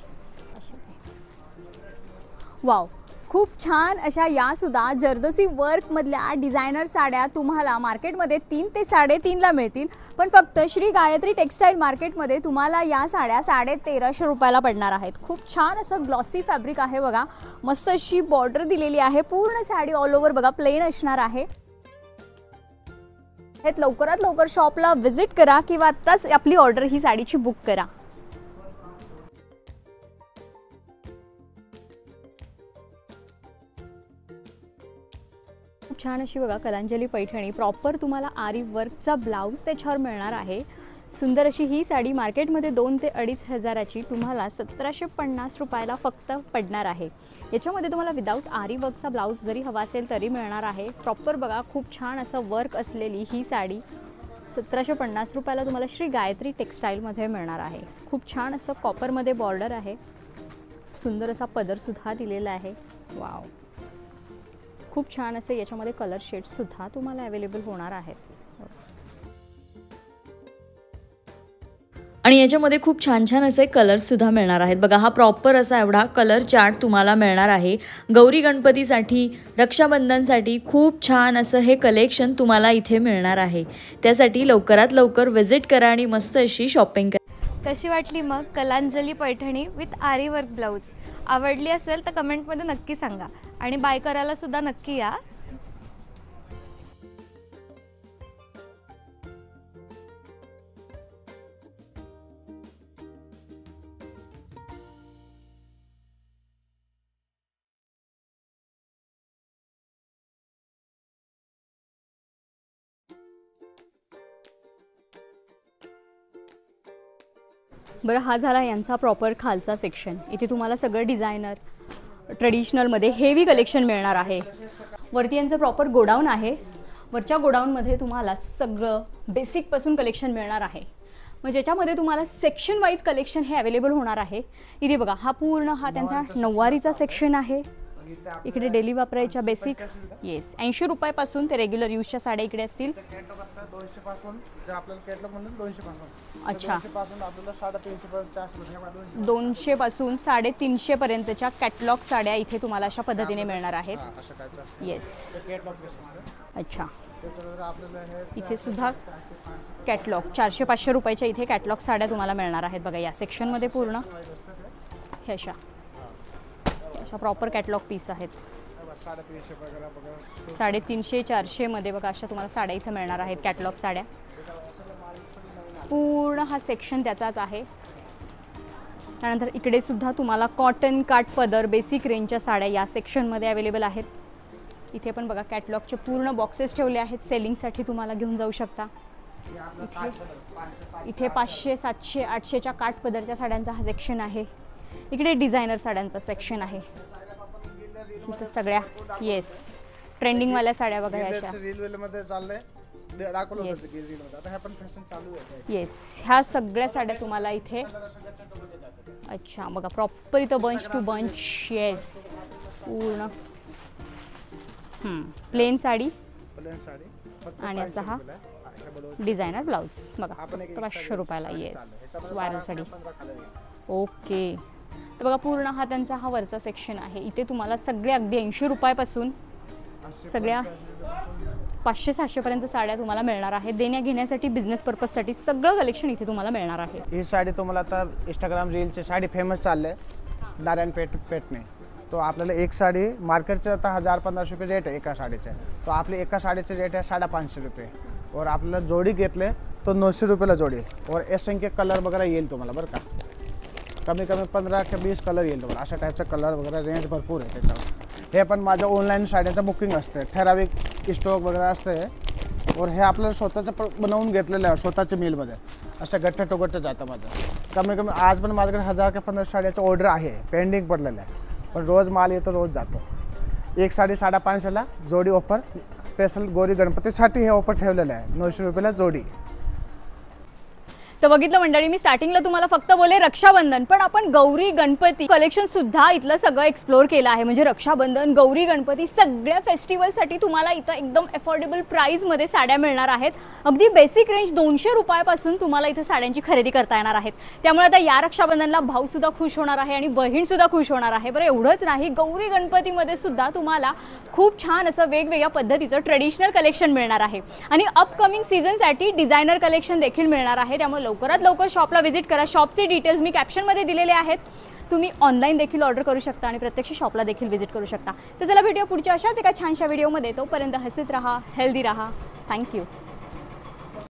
वाव, खूप छान अशा यासुद्धा जरदोसी वर्कमधल्या डिझायनर साड्या तुम्हाला मार्केटमध्ये 3 ते 3.5ला मिळतील, पण फक्त श्री गायत्री टेक्स्टाईल मार्केटमध्ये तुम्हाला या साड्या 1350 रुपयाला पडणार आहेत. खूप छान असं ग्लॉसी फॅब्रिक आहे बघा, मस्त अशी बॉर्डर दिलेली आहे. पूर्ण साडी ऑल ओव्हर बघा प्लेन असणार आहे. लवकरात लवकर शॉपला व्हिजिट करा किंवा आत्ताच आपली ऑर्डर ही साडीची बुक करा. छान अशी बघा कलांजली पैठणी, प्रॉपर तुम्हाला आरी वर्कचा ब्लाऊज त्याच्यावर मिळणार आहे. सुंदर अशी ही साडी मार्केटमध्ये 2 ते 2500ची तुम्हाला 1750 रुपयाला फक्त पडणार आहे. याच्यामध्ये तुम्हाला विदाऊट आरी वर्कचा ब्लाऊज जरी हवा असेल तरी मिळणार आहे. प्रॉपर बघा खूप छान असं वर्क असलेली ही साडी 1750 रुपयाला तुम्हाला श्री गायत्री टेक्स्टाईलमध्ये मिळणार आहे. खूप छान असं कॉपरमध्ये बॉर्डर आहे, सुंदर असा पदरसुद्धा दिलेला आहे. वाव, खूप छान असे याच्यामध्ये कलर शेड्ससुद्धा तुम्हाला अवेलेबल होणार आहेत.
आणि याच्यामध्ये खूप छान छान असे कलर्ससुद्धा मिळणार आहेत बघा. हा प्रॉपर असा एवढा कलर चार्ट तुम्हाला मिळणार आहे. गौरी गणपतीसाठी, रक्षाबंधनसाठी खूप छान असं हे कलेक्शन तुम्हाला इथे मिळणार आहे. त्यासाठी लवकरात लवकर व्हिजिट करा आणि मस्त अशी शॉपिंग करा.
कशी वाटली मग कलांजली पैठणी विथ आरी वर्क ब्लाऊज? आवडली असेल तर कमेंटमध्ये नक्की सांगा आणि बाय करायला सुद्धा नक्की या.
बरं, हा झाला यांचा प्रॉपर खालचा सेक्शन. इथे तुम्हाला सगळं डिझायनर ट्रेडिशनलमध्ये हेवी कलेक्शन मिळणार आहे. वरती यांचं प्रॉपर गोडाऊन आहे. वरच्या गोडाऊनमध्ये तुम्हाला सगळं बेसिकपासून कलेक्शन मिळणार आहे. मग ज्याच्यामध्ये तुम्हाला सेक्शन वाईज कलेक्शन हे अवेलेबल होणार आहे. इथे बघा, हा पूर्ण हा त्यांचा नऊवारीचा सेक्शन आहे. इकडे डेली वापरायच्या बेसिक, येस, 80 रुपयापासून ते रेग्युलर यूजच्या साड्या इकडे असतील. अच्छा, 200 पासून 350 पर्यंतच्या कॅटलॉग साड्या इथे तुम्हाला अशा पद्धतीने मिळणार आहेत. येस, अच्छा, इथे सुद्धा कॅटलॉग 400-500 रुपयाच्या इथे कॅटलॉग साड्या तुम्हाला मिळणार आहेत बघा. या सेक्शनमध्ये पूर्ण हे अशा प्रॉपर कॅटलॉग पीस आहेत. 350-400 मध्ये बघा अशा तुम्हाला साड्या इथे मिळणार आहेत, कॅटलॉग साड्या. पूर्ण हा सेक्शन त्याचाच आहे. त्यानंतर इकडे सुद्धा तुम्हाला कॉटन काठ पदर बेसिक रेंजच्या साड्या या सेक्शनमध्ये अवेलेबल आहेत. इथे पण बघा कॅटलॉगचे पूर्ण बॉक्सेस ठेवले आहेत सेलिंगसाठी, तुम्हाला घेऊन जाऊ शकता. इथे 500, 700, 800च्या काठ पदरच्या साड्यांचा हा सेक्शन आहे. इकडे डिझायनर साड्यांचा सेक्शन आहे. इथे सगळ्या येस ट्रेंडिंगवाल्या साड्या बघा अशा. येस, ह्या सगळ्या साड्या तुम्हाला इथे. अच्छा बघा, प्रॉपर इथं बंच टू बंच. येस, पूर्ण प्लेन साडी आणि असा हा डिझायनर ब्लाऊज बघा, फक्त 500 रुपयाला. Yes, viral sari. ओके, तर बघा पूर्ण हा त्यांचा हा वरचा सेक्शन आहे. इथे तुम्हाला सगळे अगदी 80 रुपयापासून सगळ्या 500-700 पर्यंत साड्या तुम्हाला मिळणार आहेत. देण्या घेण्यासाठी, बिझनेस पर्पजसाठी सगळं कलेक्शन इथे तुम्हाला मिळणार आहे.
ही साडी तुम्हाला आता इंस्टाग्राम रीलची साडी फेमस चालले नारायणपेठ में. तो आपल्याला एक साडी मार्केटचे आता 1000-1500 रुपये रेट आहे एका साडीचे. तो आपली एका साडीचे रेट आहे 550 रुपये. और आपल्याला जोडी घेतले तो 900 रुपयाला जोडी. और असंख्य कलर वगैरे येईल तुम्हाला बरं का. कमी 15 ते 20 कलर येईल तुम्हाला. अशा टाईपचा कलर वगैरे रेंज भरपूर आहे त्याच्यावर. हे पण माझं ऑनलाईन साड्यांचं बुकिंग असते, ठराविक स्टॉक वगैरे असते. और हे आपल्याला स्वतःचं बनवून घेतलेलं आहे स्वतःच्या मिलमध्ये. असं गट्ट टोगट्ट जातं माझं. कमी आज पण माझ्याकडे 1000 ते 1500 साड्याचं ऑर्डर आहे, पेंडिंग पडलेलं आहे. पण रोज माल येतो, रोज जातो. एक साडी 550ला जोडी ऑफर. स्पेशल गौरी गणपतीसाठी हे ऑफर ठेवलेलं आहे, 900 रुपयाला जोडी.
तर बघितलं मंडळी, मी स्टार्टिंगला तुम्हाला फक्त बोले रक्षाबंधन, पण आपण गौरी गणपती कलेक्शन सुद्धा इथलं सगळं एक्सप्लोर केलं आहे. म्हणजे रक्षाबंधन, गौरी गणपती सगळ्या फेस्टिवलसाठी तुम्हाला इथं एकदम अफोर्डेबल प्राईसमध्ये साड्या मिळणार आहेत. अगदी बेसिक रेंज 200 रुपयापासून तुम्हाला इथं साड्यांची खरेदी करता येणार आहेत. त्यामुळे आता या रक्षाबंधनला भाऊसुद्धा खुश होणार आहे आणि बहीणसुद्धा खुश होणार आहे. बरं, एवढंच नाही, गौरी गणपतीमध्ये सुद्धा तुम्हाला खूप छान असं वेगवेगळ्या पद्धतीचं ट्रेडिशनल कलेक्शन मिळणार आहे. आणि अपकमिंग सीझनसाठी डिझायनर कलेक्शन देखील मिळणार आहे. त्यामुळे लवकरात लवकर शॉपला व्हिजिट करा. शॉपचे डिटेल्स मी कॅप्शनमध्ये दिलेले आहेत. तुम्ही ऑनलाईन देखील ऑर्डर करू शकता आणि प्रत्यक्ष शॉपला देखील व्हिजिट करू शकता. तर चला भेटूया पुढच्या अशाच एका छानशा व्हिडिओमध्ये. तोपर्यंत हसत राहा, हेल्दी राहा. थँक्यू.